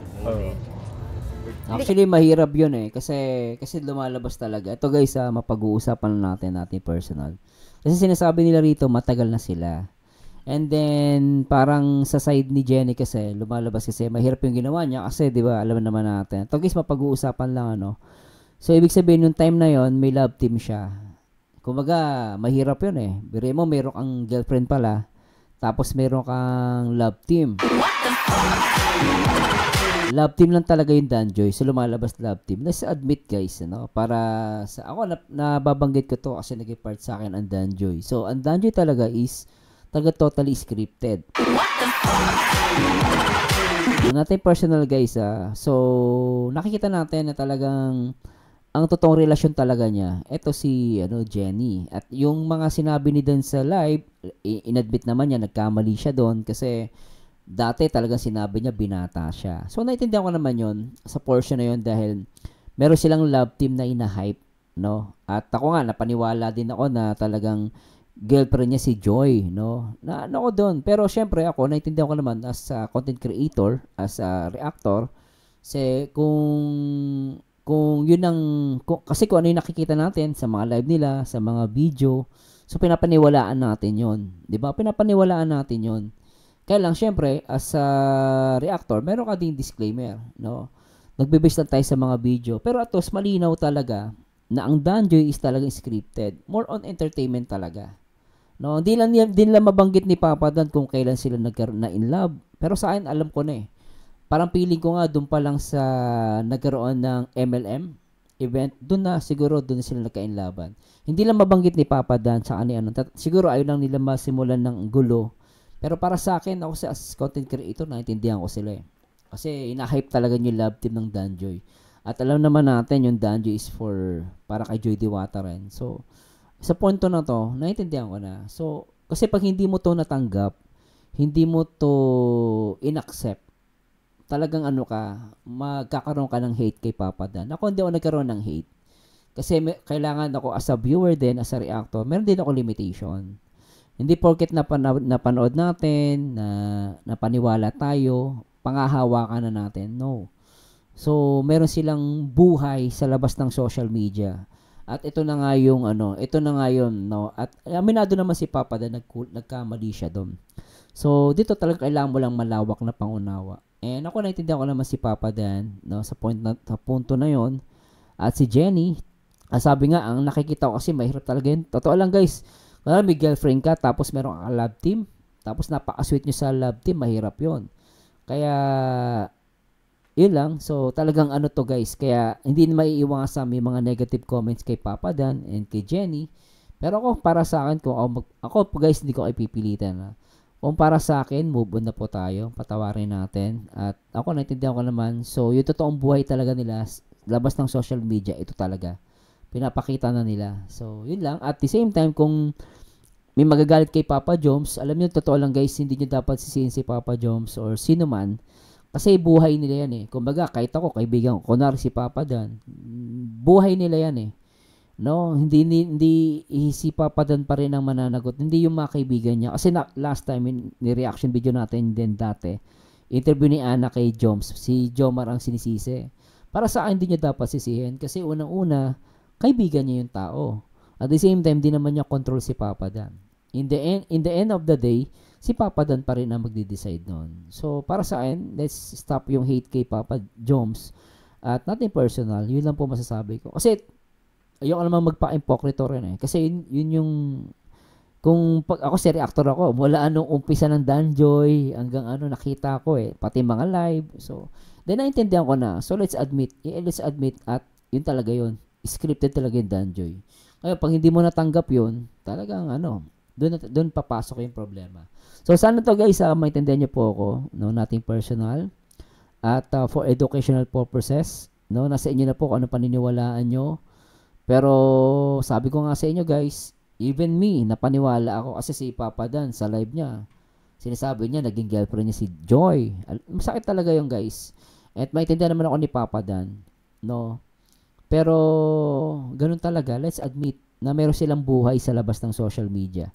Actually, mahirap yun kasi lumalabas talaga. Ito guys, mapag-uusapan natin personal. Kasi sinasabi nila rito, matagal na sila. And then, parang sa side ni Jenny kasi, lumalabas kasi, mahirap yung ginawa niya kasi, di ba, alam naman natin. Ito guys, mapag-uusapan lang, ano. So, ibig sabihin, yung time na yon may love team siya. Kumbaga, mahirap yun eh. Bire mo, meron kang girlfriend pala, tapos meron kang love team. Love team lang talaga yung Danjoy. So, lumalabas love team. Let's admit, guys, ano, para sa, ako, nababanggit ko to kasi naging part sa akin ang Danjoy. So, ang Danjoy talaga is, talaga totally scripted. Natin personal, guys, So, nakikita natin na talagang, ang totoong relasyon talaga niya, eto si, Jenny. At yung mga sinabi ni Dan sa live, inadmit naman niya, nagkamali siya doon kasi, dati talagang sinabi niya binata siya. So naintindihan ko naman 'yon sa portion na 'yon dahil meron silang love team na ina-hype, no? At ako nga napaniwala din ako na talagang girlfriend niya si Joy, no? Na ano ko doon. Pero syempre ako naintindihan ko naman as a content creator, as a reactor, kung yun ang kasi kung ano yung nakikita natin sa mga live nila, sa mga video, so pinapaniwalaan natin 'yon. 'Di ba? Pinapaniwalaan natin 'yon. Kaya lang, syempre, as a reactor, meron ka ding disclaimer, no? Nagbe-base lang tayo sa mga video. Pero atos, malinaw talaga na ang Danjoy is talagang scripted. More on entertainment talaga. No? Hindi lang mabanggit ni Papa Dan kung kailan sila nagkaroon na in love. Pero sa akin, alam ko na eh. Parang feeling ko nga, doon pa lang sa nagkaroon ng MLM event, doon na sila nagka-inlaban. Hindi lang mabanggit ni Papa Dan sa ano. Siguro ayaw lang nila masimulan ng gulo. Pero para sa akin, ako as content creator, naintindihan ko sila eh. Kasi ina-hype talaga yung love team ng Danjoy. At alam naman natin, yung Danjoy is para kay Joy Diwata rin. So, sa punto na to, naintindihan ko na. So, kasi pag hindi mo to natanggap, hindi mo to inaccept, talagang magkakaroon ka ng hate kay Papa Dan. Ako hindi ako nagkaroon ng hate. Kasi kailangan ako as a viewer din, as a reactor, meron din ako limitation. Hindi porket napanood natin, napaniwala tayo, pangahawakan na natin. No. So, meron silang buhay sa labas ng social media. At ito na nga yung no. At aminado naman si Papa na nagkamali siya doon. So, dito talaga kailangan mo lang malawak na pangunawa. And ako naintindihan ko naman si Papa Dan, no, sa punto na yon. At si Jenny, sabi nga, ang nakikita ko kasi mahirap talaga yun. Totoo lang, guys. Kung may girlfriend ka, tapos meron kang love team, tapos napaka-sweet nyo sa love team, mahirap yon. Kaya, yun lang. So, talagang to guys. Kaya, hindi na maiiwasan may mga negative comments kay Papa Dan and kay Jenny. Pero ako, para sa akin, ako guys, hindi ko ipipilitan. Kung para sa akin, move on na po tayo. Patawarin natin. At ako, naintindihan ko naman. So, yung totoong buhay talaga nila, labas ng social media, ito talaga. Pinapakita na nila. So, yun lang. At the same time, kung may magagalit kay Papa Joms, alam niyo, totoo lang guys, hindi niyo dapat sisihin si Papa Joms or sino man. Kasi buhay nila yan eh. Kumbaga, kahit ako, kaibigan ko, kunwari si Papa Dan, buhay nila yan eh. No, hindi si Papa Dan pa rin ang mananagot. Hindi yung mga kaibigan niya. Kasi last time, ni reaction video natin din dati, interview ni Ana kay Joms, si Jomar ang sinisisi. Para sa akin, hindi niya dapat sisihin. Kasi unang-una, kaibigan niya yung tao. At the same time, di naman niya control si Papa Dan. In the end of the day, si Papa Dan pa rin ang magde-decide noon. So, para sa akin, let's stop yung hate kay Papa Joms. At nothing personal, yun lang po masasabi ko. Kasi, ayoko naman magpa-impokrito rin eh. Kasi yun yung, kung ako si reactor ako, mula anong umpisa ng Danjoy, hanggang nakita ko eh. Pati mga live. So, then naintindihan ko na. So, let's admit at yun talaga yun. Scripted talaga yung Danjoy. Kaya pag hindi mo natanggap yun, talagang doon papasok yung problema. So sana to guys, maintindihan niyo po ako, no, nothing personal. At for educational purposes, no, nasa inyo na po kung ano paniniwalaan nyo. Pero sabi ko nga sa inyo guys, even me, napaniwala ako kasi si Papa Dan sa live niya. Sinasabi niya, naging girlfriend niya si Joy. Masakit talaga yung guys. At maintindihan naman ako ni Papa Dan, no. Pero, ganun talaga, let's admit na meron silang buhay sa labas ng social media.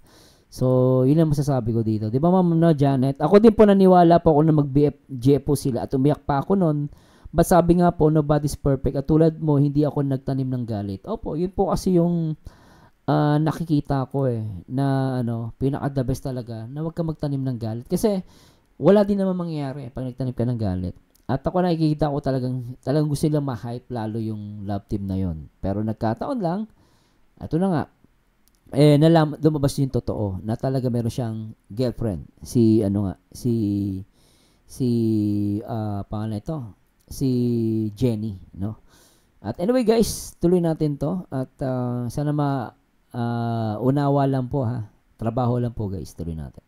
So, yun ang masasabi ko dito. Di ba, Ma'am Janet? Ako din po naniwala po ako na mag-BFG po sila at umiyak pa ako nun. But sabi nga po, nobody's perfect. At tulad mo, hindi ako nagtanim ng galit. Opo, yun po kasi yung nakikita ko na pinaka the best talaga na wag ka magtanim ng galit. Kasi wala din naman mangyayari pag nagtanim ka ng galit. At ako nakikita ko talagang gusto nilang ma-hype lalo yung love team na yon. Pero nagkataon lang, ito na nga, lumabas yung totoo na talaga meron siyang girlfriend. Pangalan ito, si Jenny, no? At anyway guys, tuloy natin to at sana unawa lang po ha. Trabaho lang po guys, tuloy natin.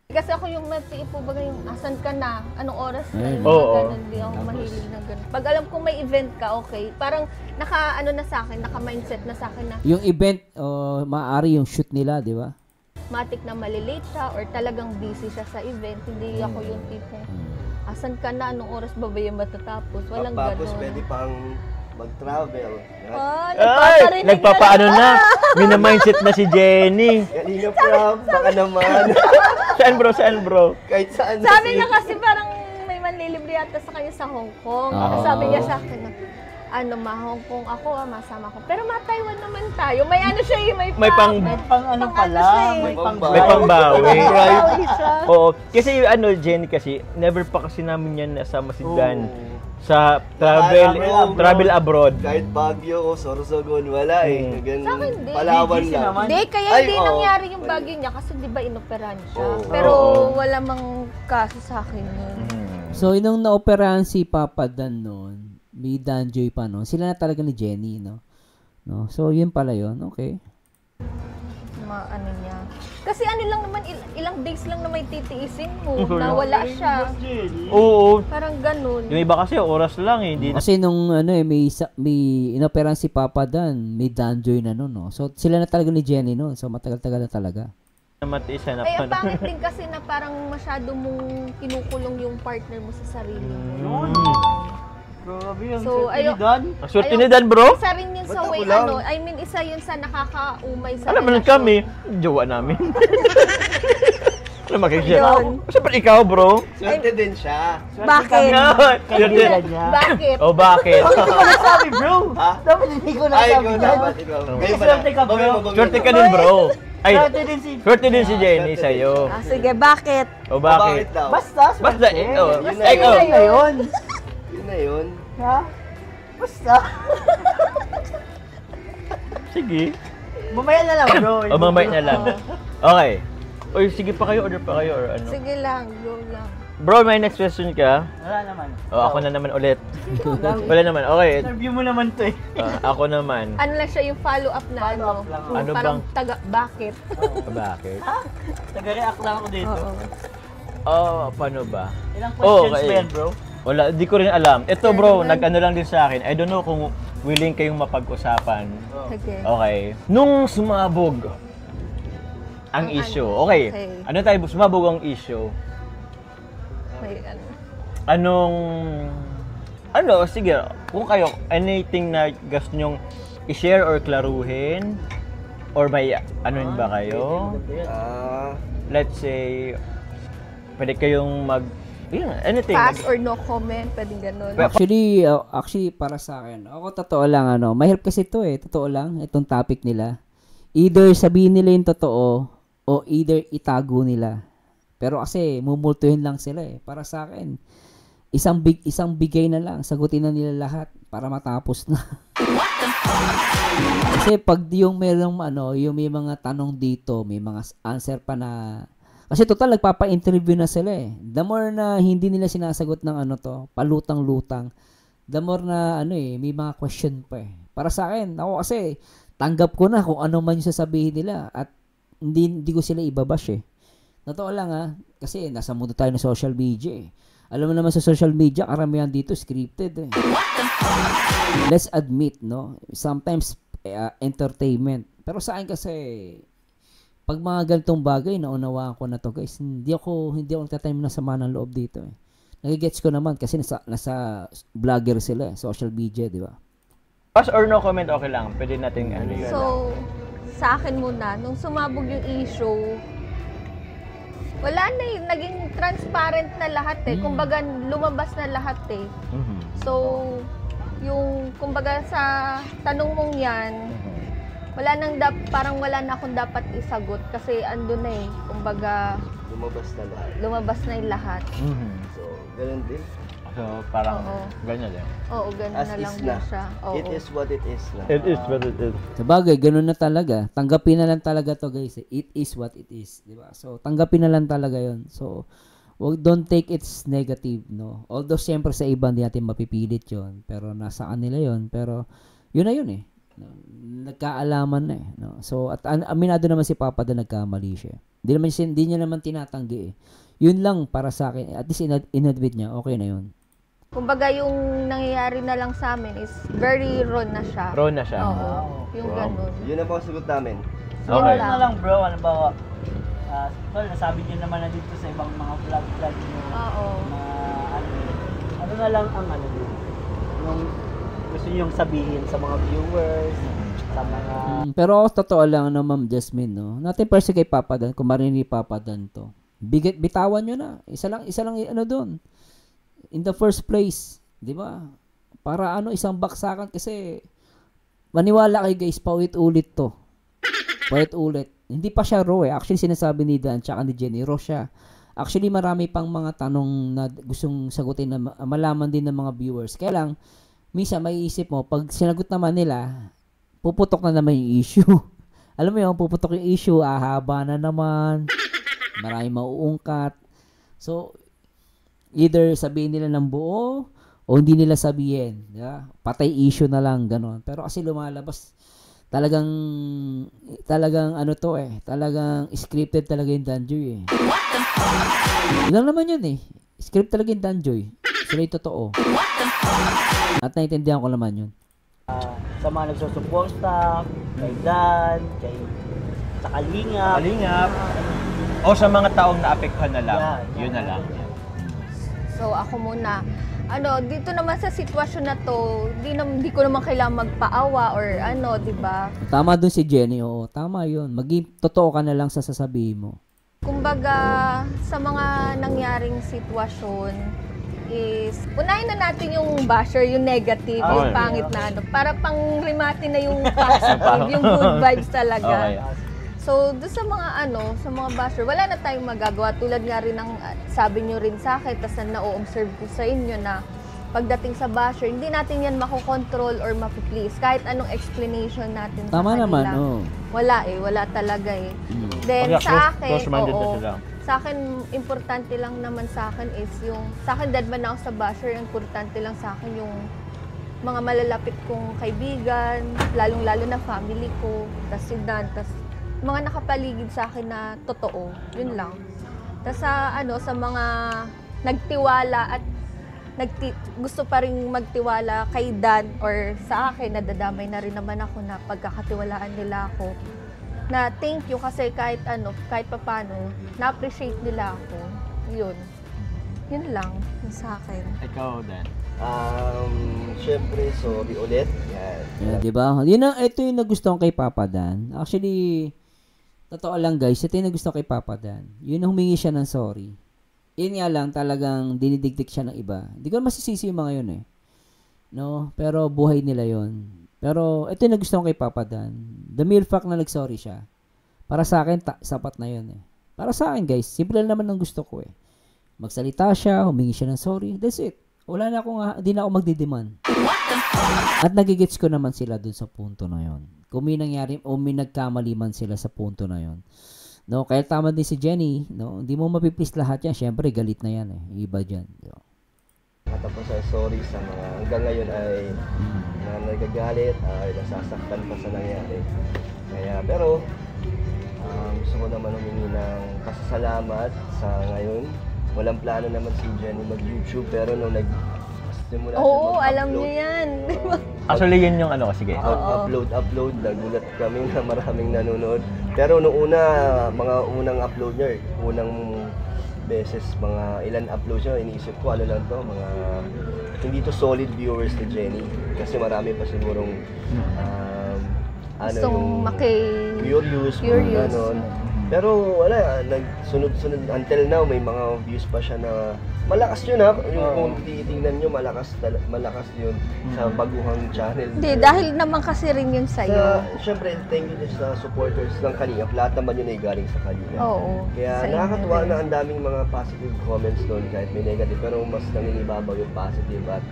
Kasi ako yung po baga yung asan ka na, anong oras na, ganun, di ako mahilig na ganun. Pag alam kong may event ka, okay, parang naka-mindset na sa akin na. Yung event, maaari yung shoot nila, di ba? Matik na malilate siya or talagang busy siya sa event, hindi ako yung tipong, asan ka na, anong oras ba yung matatapos, walang Tapos ganun. pwede pang mag-travel. Nagpapaano na. Mina-mindset na si Jenny. Kanina prom, baka naman. Saan bro? Kahit saan. Sabi niya kasi parang may manlilibre yata sa kanya sa Hong Kong. Sabi niya sa akin, Hong Kong ako, masama ko. Pero ma-Taiwan naman tayo. May siya May pang pangbawi. Oo. Kasi Jenny kasi, never pa kasi namin yan nasama si Dan. Sa travel abroad. Kahit Baguio o Sorsogon, wala Sa akin din. Palawan lang. Hindi, kaya hindi nangyari yung Baguio niya kasi di ba inoperan siya. Pero wala mang kaso sa akin yun. So, inong naoperahan si Papa Dan noon, may Danjoy pa noon, sila na talaga ni Jenny, no? So, yun pala yun. Okay. Niya. Kasi lang naman, ilang days lang na may titiisin mo, na wala siya. Oo. Parang ganun. Yung iba kasi oras lang hindi na. Kasi nung may inoperahan si Papa Dan, may Danjoy na noon, no? So, sila na talaga ni Jenny noon. So, matagal-tagal na talaga. Matiisa na Ay, ang pangit din kasi na parang masyado mong kinukulong yung partner mo sa sarili mo. Grabe yung So, Swerte ni Dan, bro. Isa rin yun sa way, isa yun sa nakakaumay sa Alam mo lang kami, jowa namin. Alam mo siya. Siyempre ikaw, bro. Swerte din siya. Bakit? Bakit? O bakit? Bakit ko nasabi, bro? Ha? Dapat hindi ko Ay, nasabi. dapat ikaw. Swerte ka, bro. Swerte ka din, bro. Ay, swerte din si Jenny Swerte sa'yo. Sige, bakit? O bakit? daw? Basta, Basta ito. Yun Ikaw. na yun. Yun na yun. Ha? Basta. Sige. Mamaya na lang, bro. O mamay na lang. Okay. Uy, sige pa kayo, order pa kayo or ano. Sige lang, go lang. Bro, may next question ka? Wala naman. O, ako na naman ulit. Wala naman. Okay. Interview mo naman to eh. Ako naman. Ano lang siya yung follow-up na Follow-up lang. Ano parang bang- bakit? Bakit? Taga-react lang ako dito. Paano ba? Ilang questions okay. ba yan, bro? Wala, di ko rin alam. Ito bro, nag-ano lang din sa akin. I don't know kung willing kayong mapag-usapan. Okay. Okay. Nung sumabog ang issue. Okay. Ano tayo? Sumabog ang issue. May Sige, kung kayo, anything na gusto nyong i-share or klaruhin, or may ba kayo? Let's say, pwede kayong anything. Pass or no comment, pwedeng ganun. Actually, para sa akin, ako totoo lang, mahirap kasi ito totoo lang, itong topic nila. Either sabihin nila yung totoo, o either itago nila. Pero kasi, mumultuhin lang sila Para sa akin, isang bigay na lang, sagutin na nila lahat para matapos na. Kasi pag yung yung may mga tanong dito, may mga answer pa na. Kasi total nagpapa-interview na sila The more na hindi nila sinasagot ng palutang-lutang, the more na may mga question pa Para sa akin, ako kasi tanggap ko na kung ano man yung sasabihin nila at hindi ko sila ibabash Totoo lang kasi nasa mundo tayo ng social media Alam mo naman sa social media, karamihan dito scripted Let's admit, no? Sometimes entertainment. Pero sa akin kasi pag mga ganitong bagay, naunawaan ko na to, guys. Hindi ako nagtatanim na sama ng loob dito Nagigets ko naman kasi nasa vlogger sila, social media, di ba? Pass or no comment, okay lang. Pwede natin yun. So, sa akin muna, nung sumabog yung issue, wala na naging transparent na lahat Kumbaga, lumabas na lahat So, yung, kumbaga sa tanong mong yan, parang wala na akong dapat isagot kasi andun na eh. Kumbaga, Lumabas na lahat. lumabas na yung lahat. So, ganun din. So, parang Oo. ganyan lang. Oo, ganun As na lang is din na. siya. Oo. It is what it is na. It is what it is. Sabagay, ganun na talaga. Tanggapin na lang talaga to guys. It is what it is, di ba? So tanggapin na lang talaga 'yon. So don't take it negative, no. Although siyempre sa iba hindi natin mapipilit 'yon, pero nasa kanila 'yon. Pero yun na yun eh. No? Nagkaalaman na eh, no. So at aminado naman si Papa na nagkamali siya. Hindi niya naman tinatanggi eh. Yun lang para sa akin. At least inadmit niya, okay na yun. Kumbaga yung nangyayari na lang sa amin is very raw na siya. Raw na siya. Oo. Yung Wow. ganun. Yun ang sagot namin. So, Okay. ano na lang bro, ano ba, nasabi niyo naman na dito sa ibang mga vlog niyo Oo. na ano na lang ang yung gusto niyo sabihin sa mga viewers, sa mga Pero totoo lang no, Ma'am Jasmine, no. Natin person kay Papa Dan, kung marinig ni Papa Dan to. Bitawan nyo na. Isa lang ano doon. In the first place, 'di ba? Para isang baksakan kasi maniwala kayo guys, paulit-ulit to. Paulit-ulit. Hindi pa siya raw eh. Actually sinasabi ni Dan tsaka ni Jenny, raw siya. Actually marami pang mga tanong na gustong sagutin na malaman din ng mga viewers. Kaya lang minsan maiisip mo pag sinagot naman nila, puputok na naman yung issue. Alam mo yun, puputok yung issue, haba na naman. Maraming mauungkat. So, either sabihin nila ng buo o hindi nila sabihin. Yeah? Patay issue na lang, gano'n. Pero kasi lumalabas, talagang talagang scripted talaga yung Danjoy eh. Yun lang naman yun eh. Script talaga yung Danjoy. Sila yung totoo. At naiintindihan ko naman yun. sa mga nagsusuporta, kay Dan, sa Kalingap. Kalingap. O sa mga taong naapektuhan na lang. Yeah, Yun na lang. So ako muna, dito naman sa sitwasyon na to, di ko naman kailangan magpaawa or di ba? Tama dun si Jenny, oo. Tama yun. Maging totoo ka na lang sa sasabihin mo. Kumbaga, sa mga nangyaring sitwasyon, is unahin na natin yung basher, yung negative, yung pangit na para pang remate na yung positive, yung good vibes talaga. Okay. So, doon sa mga sa mga basher, wala na tayong magagawa. Tulad nga rin ng sabi nyo rin sa akin, tas na na-observe ko sa inyo na pagdating sa basher, hindi natin yan makokontrol or mapiplease. Kahit anong explanation natin Tama sa kanila. naman, oo. Wala talaga eh. Then Kaya sa akin, close-minded na sila. sa akin, importante lang naman sa akin is sa akin dead man ako sa basher, importante lang sa akin yung mga malalapit kong kaibigan, lalong-lalo na family ko, tas si Dan, tas mga nakapaligid sa akin na totoo, yun lang. Tas sa mga nagtiwala at gusto pa rin magtiwala kay Dan or sa akin, nadadamay na rin naman ako na pagkakatiwalaan nila ako. Na thank you kasi kahit papano, na-appreciate nila ako. Yun lang, yung sa akin. Ikaw, Dan. Syempre, sorry ulit. Yan. Yeah, di ba? Ito yung nagustuhan kay Papa Dan. Actually, totoo lang guys, ito yung nagustuhan kay Papa Dan. Yun na humingi siya ng sorry. Yun nga lang, talagang dinidigdik siya ng iba. Hindi ko masisisi yung mga yun eh. No? Pero buhay nila yun. Pero ito yung nagustuhan kay Papa Dan. The mere fact na nag-sorry siya. Para sa akin, sapat na yun eh. Para sa akin guys, simple lang naman ang gusto ko eh. Magsalita siya, humingi siya ng sorry. That's it. Wala na hindi na ako magdidiman. At nagigits ko naman sila dun sa punto na yon. Kung may nangyari o may nagkamali man sila sa punto na yon. No, kaya tama din si Jenny, no? Hindi mo mapiplease lahat yan. Syempre, galit na yan eh. Iba dyan. So. At tapos sorry sa mga hanggang ngayon ay na nagagalit, ay nasasaktan pa sa nangyari. Pero gusto ko naman humingi ng pasasalamat sa ngayon. Walang plano naman si Jenny mag-YouTube, pero nung nagsimula Oo, alam niyo yan. Actually, yun yung sige. Upload, nagulat kami na maraming nanonood. Pero nung mga unang upload niya, unang beses, mga ilan upload niya, iniisip ko, lang to, mga hindi to solid viewers ni Jenny. Kasi marami pa sigurong Gustong curious. Ganon. Pero wala, nagsunod-sunod until now may mga views pa siya na malakas yun ha. Yung kung titingnan nyo, malakas yun sa baguhang channel. Hindi, dahil naman kasi rin yun sa'yo. Siyempre, thank you din sa supporters ng Kalingap. Lahat naman yun ay galing sa Kalingap. Oo. Kaya Sa nakakatuwa inyo na ang daming mga positive comments doon kahit may negative. Pero mas nangingibabaw yung positive at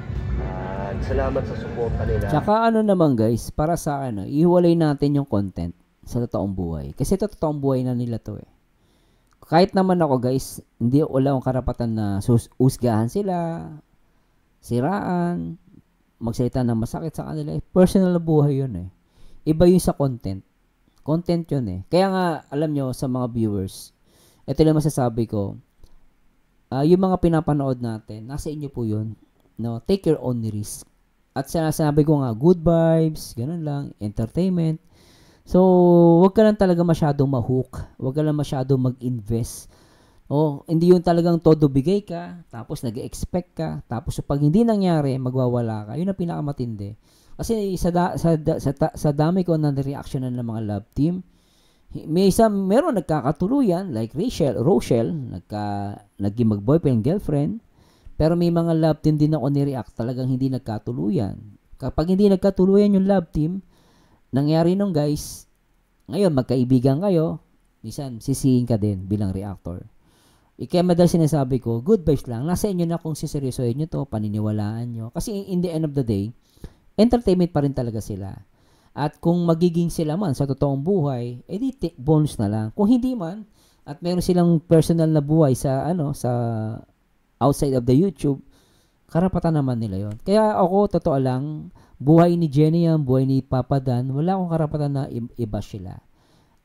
salamat sa suporta nila. Tsaka ano naman guys, para sa akin, ihiwalay natin yung content sa totoong buhay. Kasi totoong buhay na nila to eh. Kahit naman ako guys, hindi wala akong karapatan na usgahan sila, siraan, magsalita ng masakit sa kanila. Personal na buhay yun eh. Iba yun sa content. Content yun eh. Kaya nga, alam nyo, sa mga viewers, ito lang masasabi ko, yung mga pinapanood natin, nasa inyo po yun. No? Take your own risk. At sinasabi ko nga, good vibes, ganun lang, entertainment. So, wag ka lang talaga masyadong ma-hook. Wag ka lang masyadong mag-invest. Hindi yun talagang todo bigay ka, tapos nag-expect ka, tapos pag hindi nangyari, magwawala ka. Yun ang pinakamatindi. Kasi sa dami ko na reaction ng mga love team, meron nagkakatuluyan, like Rochelle, naging mag-boyfriend, girlfriend, pero may mga love team din ako ni-react, talagang hindi nagkatuluyan. Kapag hindi nagkatuluyan yung love team, nangyari nung guys, ngayon magkaibigan kayo, minsan sisihin ka din bilang reactor. Kaya madalas sinasabi ko, good vibes lang. Nasa inyo na kung siseryosohin nyo to, paniniwalaan nyo. Kasi in the end of the day, entertainment pa rin talaga sila. At kung magiging sila man sa totoong buhay, edi bonus na lang. Kung hindi man, at meron silang personal na buhay sa sa outside of the YouTube, karapatan naman nila yon. Kaya ako, totoo lang, buhay ni Jenny yan, buhay ni Papa Dan, wala akong karapatan na iba sila.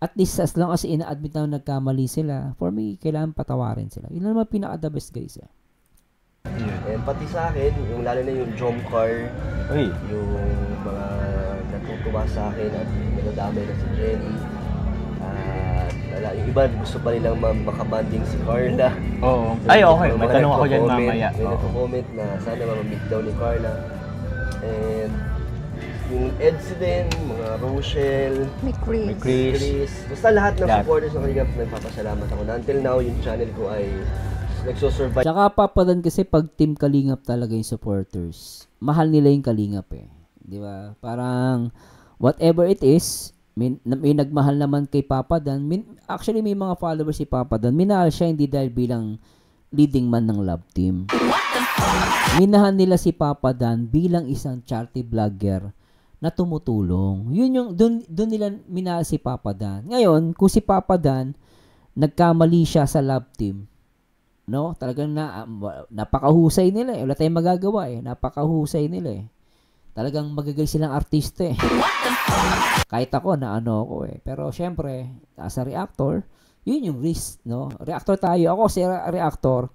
At least as long as ina-admit na nagkamali sila, for me, kailangan patawarin sila. Yun naman pinaka-the best guys eh. And pati sa akin, yung lalo na yung Jomcar, yung mga natutuwa sa akin at nadadamay na si Jenny. Yung iba gusto pa nilang makabanding si Carla. Oo. Ay, okay. May tanong ako dyan mamaya. May nagko-comment na sana mamamit daw ni Carla. And yung Edsy din, mga Rochelle, May Chris. Chris. Basta lahat ng supporters ng Kalingap, nagpapasalamat ako na until now yung channel ko ay nagsusurvive. Tsaka papadan kasi pag team Kalingap talaga yung supporters, mahal nila yung Kalingap eh. Di ba? Parang whatever it is, may nagmahal naman kay Papa Dan. Actually, may mga followers si Papa Dan. Minahal siya hindi dahil bilang leading man ng love team. Minahan nila si Papa Dan bilang isang charity vlogger na tumutulong. Yun yung doon nila minahal si Papa Dan. Ngayon, kung si Papa Dan nagkamali siya sa love team, no? Talagang napakahusay nila eh. Wala tayong magagawa eh. Napakahusay nila eh. Talagang magagay silang artista eh. Kahit ako na ako eh. Pero syempre, as a reactor, yun yung risk, no? Reactor tayo. Ako si reactor,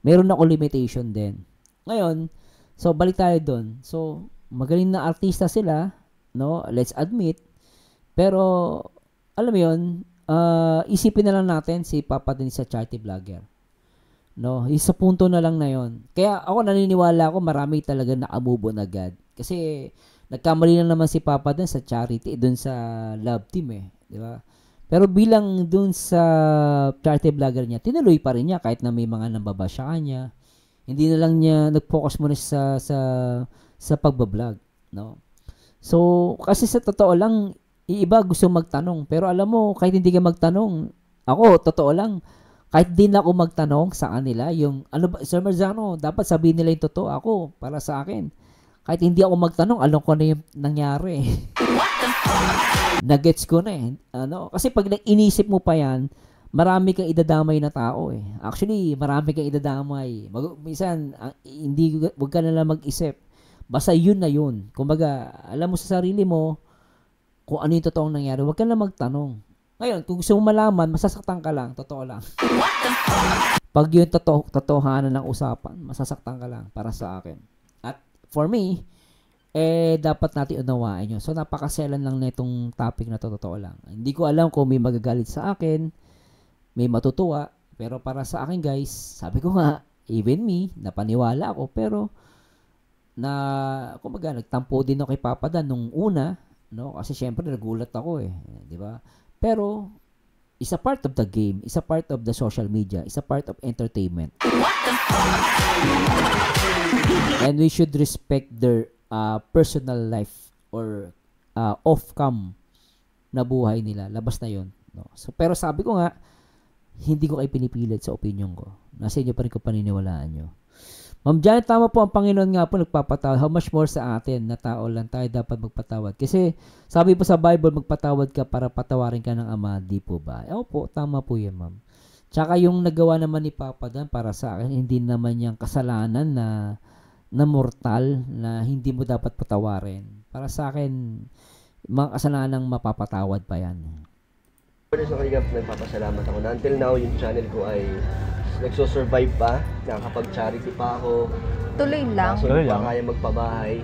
meron ako limitation din. Ngayon, so balik tayo doon. So, magaling na artista sila, no? Let's admit. Pero, alam mo yun, isipin na lang natin si Papa din sa charity vlogger. No? Isa punto na lang na yon. Kaya ako naniniwala ako marami talaga nakamove on agad. Kasi nagkamali na naman si Papa din sa charity, doon sa love team eh. Di ba? Pero bilang doon sa charity vlogger niya, tinuloy pa rin niya kahit na may mga nambaba siya kanya. Hindi na lang niya nag-focus muna sa pagbablog, no? So, kasi sa totoo lang, iba gusto magtanong. Pero alam mo, kahit hindi ka magtanong, ako, totoo lang, kahit di na ako magtanong sa kanila, yung, ano ba, Sir Marzano, dapat sabihin nila yung totoo. Ako, para sa akin, kahit hindi ako magtanong, alam ko na yung nangyari. Nagets ko na eh. Kasi pag inisip mo pa yan, marami kang idadamay na tao eh. Actually, marami kang idadamay. Minsan, wag ka na lang mag-isip. Basta yun na yun. Kumbaga, alam mo sa sarili mo kung ano yung totoong nangyari. Wag ka na magtanong. Ngayon, kung gusto mo malaman, masasaktan ka lang. Totoo lang. Pag yung totohanan ng usapan, masasaktan ka lang para sa akin. At for me, dapat natin unawain yun. So, napakaselan lang na itong topic na to, totoo lang. Hindi ko alam kung may magagalit sa akin, may matutuwa, pero para sa akin guys, sabi ko nga, even me, napaniwala ako, pero kumbaga, nagtampo din ako kay Papa Dan nung una, no? Kasi syempre nagulat ako eh, di ba? Pero is a part of the game, is a part of the social media, is a part of entertainment. And we should respect their personal life or off-cam na buhay nila. Labas na yun. No? So, pero sabi ko nga, hindi ko kayo pinipilit sa opinion ko. Nasa inyo pa rin kung paniniwalaan nyo. Ma'am Janet, tama po, ang Panginoon nga po nagpapatawad. How much more sa atin na tao lang tayo dapat magpatawad? Kasi sabi po sa Bible, magpatawad ka para patawarin ka ng Ama. Di po ba? Po, tama po yan, ma'am. Tsaka yung nagawa naman ni Papa Dan para sa akin, hindi naman yung kasalanan na mortal na hindi mo dapat patawarin. Para sa akin, mga kasalanang mapapatawad pa yan. Pero sa Kalingap, nagpapasalamat ako na until now yung channel ko ay nagsosurvive pa, nakakapag-charity pa ako. Tuloy lang. Tuloy lang. Kaya magpabahay.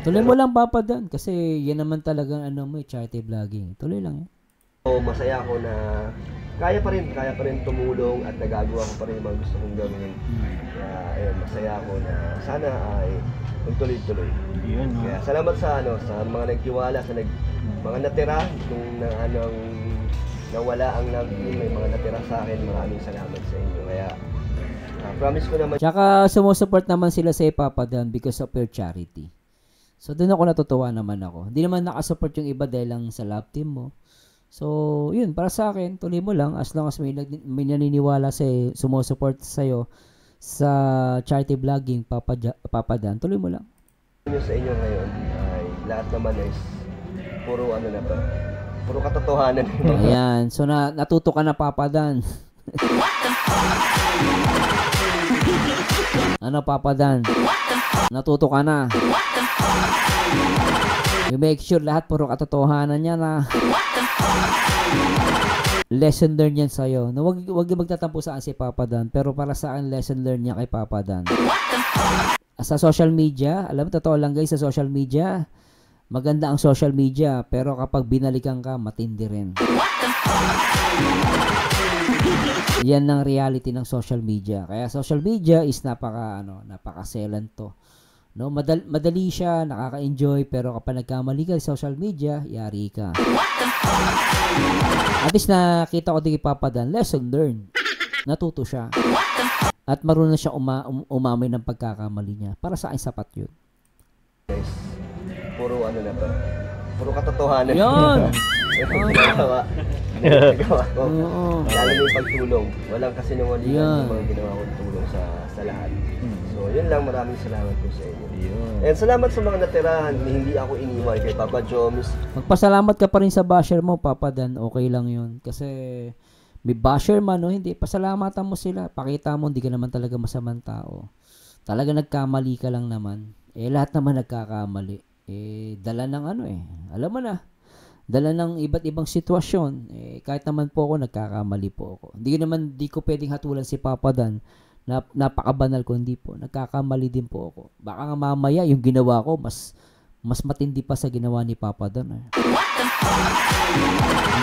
Tuloy mo lang, Papa Dan, kasi yan naman talagang charity vlogging. Tuloy lang yan. So, masaya ako na kaya pa rin tumulong at nagagawa ko pa rin yung mga gusto kong gawin. Kaya ayun, masaya ako na sana ay magtuloy-tuloy. Yun, no? Kaya salamat sa mga nagtiwala, sa mga natira nung nawala ang love team, may mga natira sa akin. Maraming salamat sa inyo. Kaya promise ko naman. Tsaka sumusupport naman sila sa Papa Dan because of your charity. So doon ako natutuwa naman ako. Hindi naman nakasupport yung iba dahil lang sa love team mo. So yun, para sa akin, tuloy mo lang as long as may naniniwala sa sumusupport sa'yo sa charity vlogging, Papa Dan, tuloy mo lang. Sa inyo ngayon ay lahat naman is puro puro katotohanan. Ayan. So, natuto ka na, Papa Dan. Ano, Papa Dan? Natuto ka na. You make sure lahat puro katotohanan niya na. Lesson learned yan sa'yo. No, wag magtatampo saan si Papa Dan. Pero para sa akin, lesson learned niya kay Papa Dan. Sa social media, alam mo, totoo lang guys, sa social media, maganda ang social media, pero kapag binalikan ka, matindi rin. Yan ang reality ng social media. Kaya social media is napaka-selan to. No, madali siya, nakaka-enjoy, pero kapag nagkamali ka sa social media, yari ka. At least nakita ko din kay Papa Dan, lesson learned. Natuto siya. At marunong siya umamay ng pagkakamali niya. Para sa akin, sapat yun. Puro puro katotohanan. Yun! Nagawa ko. Lalo yung pagtulong. Walang kasinungalingan yung mga ginawa kong tulong sa lahat. So, yun lang. Maraming salamat po sa inyo. And salamat sa mga natirahan. Hindi ako iniwan kay Papa Joms. Magpasalamat ka pa rin sa basher mo, Papa Dan. Okay lang yun. Kasi may basher man, no? Hindi. Pasalamatan mo sila. Pakita mo, hindi ka naman talaga masamang tao. Talaga nagkamali ka lang naman. Lahat naman nagkakamali. Dala ng alam mo na, dala ng iba't ibang sitwasyon. Kahit naman po ako, nagkakamali po ako. Hindi ko pwedeng hatulan si Papa Dan na napakabanal ko, hindi po. Nagkakamali din po ako. Baka nga mamaya, yung ginawa ko, mas matindi pa sa ginawa ni Papa Dan.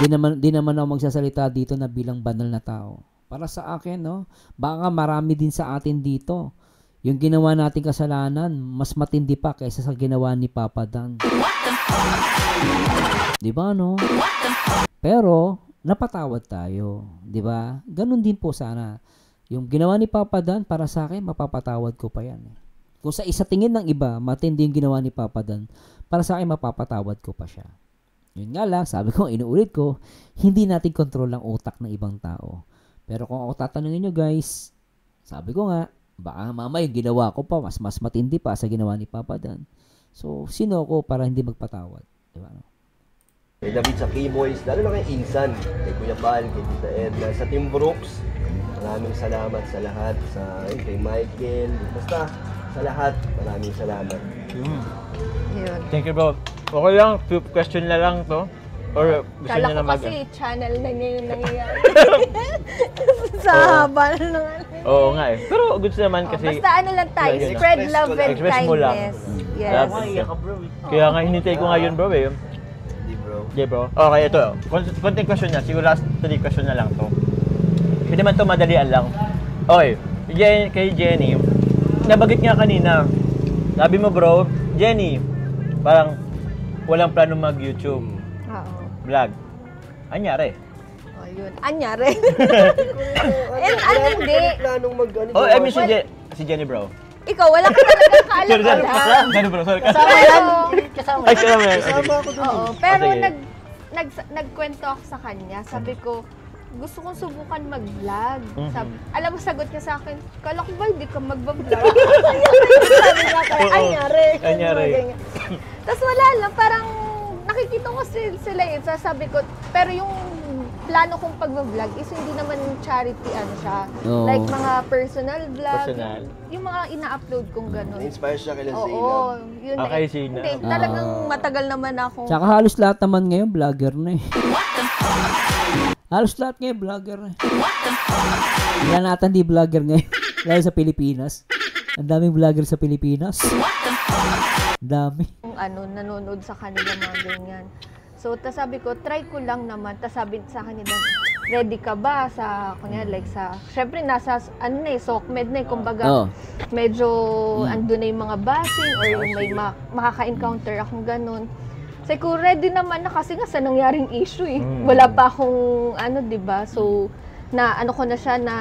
Hindi naman ako magsasalita dito na bilang banal na tao. Para sa akin, no? Baka marami din sa atin dito. Yung ginawa nating kasalanan, mas matindi pa kaysa sa ginawa ni Papa Dan. Di ba, no? Pero, napatawad tayo. Di ba? Ganun din po sana. Yung ginawa ni Papa Dan, para sa akin, mapapatawad ko pa yan. Kung sa isa tingin ng iba, matindi yung ginawa ni Papa Dan, para sa akin, mapapatawad ko pa siya. Yun nga lang, sabi ko, inuulit ko, hindi natin kontrol ang utak ng ibang tao. Pero kung ako tatanungin nyo guys, sabi ko nga, baka mamaya yung ginawa ko pa, mas matindi pa sa ginawa ni Papa Dan. So, sino ako para hindi magpatawad? Diba? Kay David sa K-Boys, lalo na kay Insan, kay Kuya Bal, kay Tita Edna, sa Team Brooks, maraming salamat sa lahat, kay Michael, basta sa lahat, maraming salamat. Yun. Thank you, bro. Okay lang, question na lang to. Or gusto Kala niyo ko na kasi channel na niya yung nangyayari. Sa haba na lang. Oo nga eh. Pero gusto naman kasi... Basta ano lang tayo, Yun, spread love and express mo lang. kindness. Yes. Love. Kaya nga hinintay ko nga yun, bro eh. Hindi bro. Okay, bro. Okay, ito. Konting question niya. Siguro last 3 question na lang to. Hindi man to madalian lang. Okay. Kay Jenny, nabagit nga kanina. Sabi mo, bro, Jenny, parang walang plano mag-YouTube Oo. vlog. Anyari? yun. Anyari. And ano hindi. Planong mag ano. Oh, I mean si Jenny bro. Ikaw, wala ka talaga kaalam-alam. Jenny bro, sorry. Kasama yan. Kasama Ay, yan. kasama yan. Kasama ako dun. Oo, pero sige. nagkwento ako sa kanya. Sabi ko, gusto kong subukan mag-vlog. Alam mo, sagot niya sa akin, kala ko ba hindi ka mag-vlog? Sabi niya, kaya anyari. Tapos wala lang, parang nakikita ko sila yun. Sabi ko, pero yung plano kong pag-vlog is hindi naman charity ano siya. Oo. Like mga personal vlog. Personal. Yung mga ina-upload kong gano'n. Na-inspire siya kay Zina. Oo, yun Ah, kay Zina. Hindi, talagang matagal naman ako. Tsaka halos lahat naman ngayon vlogger na eh. Halos lahat ngayon vlogger na eh. Wala natin di vlogger ngayon. Lalo sa Pilipinas. Ang daming vlogger sa Pilipinas. Ang dami. Kung ano, nanonood sa kanila mga ganyan. So, tas sabi ko, try ko lang naman. Tas sabi sa kanila, ready ka ba sa, kunya, like sa, syempre nasa, ano na eh, SOCMED na eh, kumbaga, Oo. medyo, ando na yung mga bashing or yung may makaka-encounter akong ganun. Sabi ko, ready naman na kasi nga sa nangyaring issue eh. Wala pa akong, ano, diba? So, na, ano ko na siya, na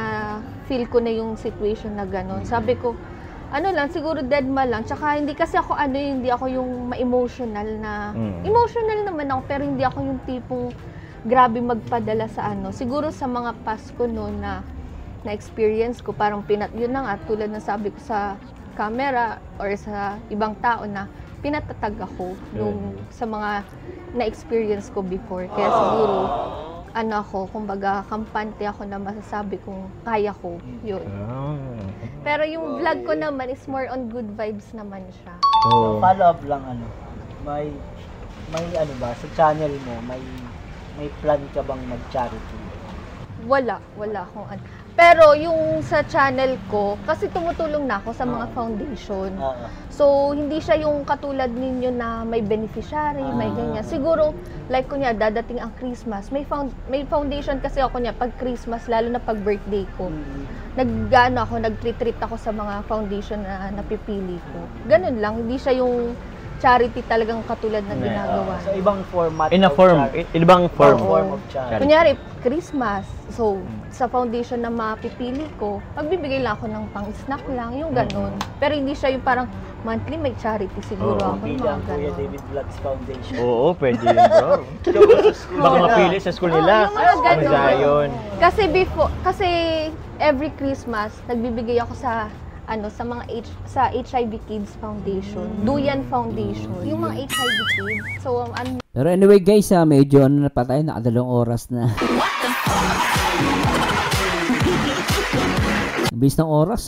feel ko na yung situation na ganun. Sabi ko, ano lang, siguro deadma lang. Tsaka hindi kasi ako hindi ako yung ma-emotional na, emotional naman ako, pero hindi ako yung tipong grabe magpadala sa ano. Siguro sa mga past ko noon na experience ko, parang yun na nga, tulad ng sabi ko sa camera or sa ibang tao na pinatatag ako nung sa mga na-experience ko before. Kaya siguro, ano ako, kumbaga, kampante ako na masasabi kung kaya ko, yun. Pero yung vlog ko naman is more on good vibes naman siya. Oh. Follow up lang ano. May ano ba sa channel mo, may plan ka bang mag-charity? Wala akong ano. Pero yung sa channel ko, kasi tumutulong na ako sa mga foundation. Oo. So, hindi siya yung katulad ninyo na may beneficiary, may ganyan. Siguro, like kunya, dadating ang Christmas, may foundation kasi ako niya pag Christmas, lalo na pag birthday ko. Nag-treat ako sa mga foundation na napipili ko. Ganun lang, hindi siya yung charity talagang katulad na ginagawa. So ibang format. In a of form, charity. ibang form. Form of charity. Kunyari, Christmas. So, sa foundation na mapipili ko, magbibigay lang ako ng pang-snack lang, yung ganun. Pero hindi siya yung parang monthly may charity siguro ako, yung Bilang mga Kuya ganun. David Vlogs Foundation. Oo, pwede yun, bro. Baka mapili sa school nila. yung mga Ang ganun. Zion. Kasi every Christmas, nagbibigay ako sa sa mga sa HIV Kids Foundation, Duyan Foundation, yung mga HIV kids. So, Pero anyway guys, medyo ano na pa tayo, nakadalawang oras na. Bilis ng oras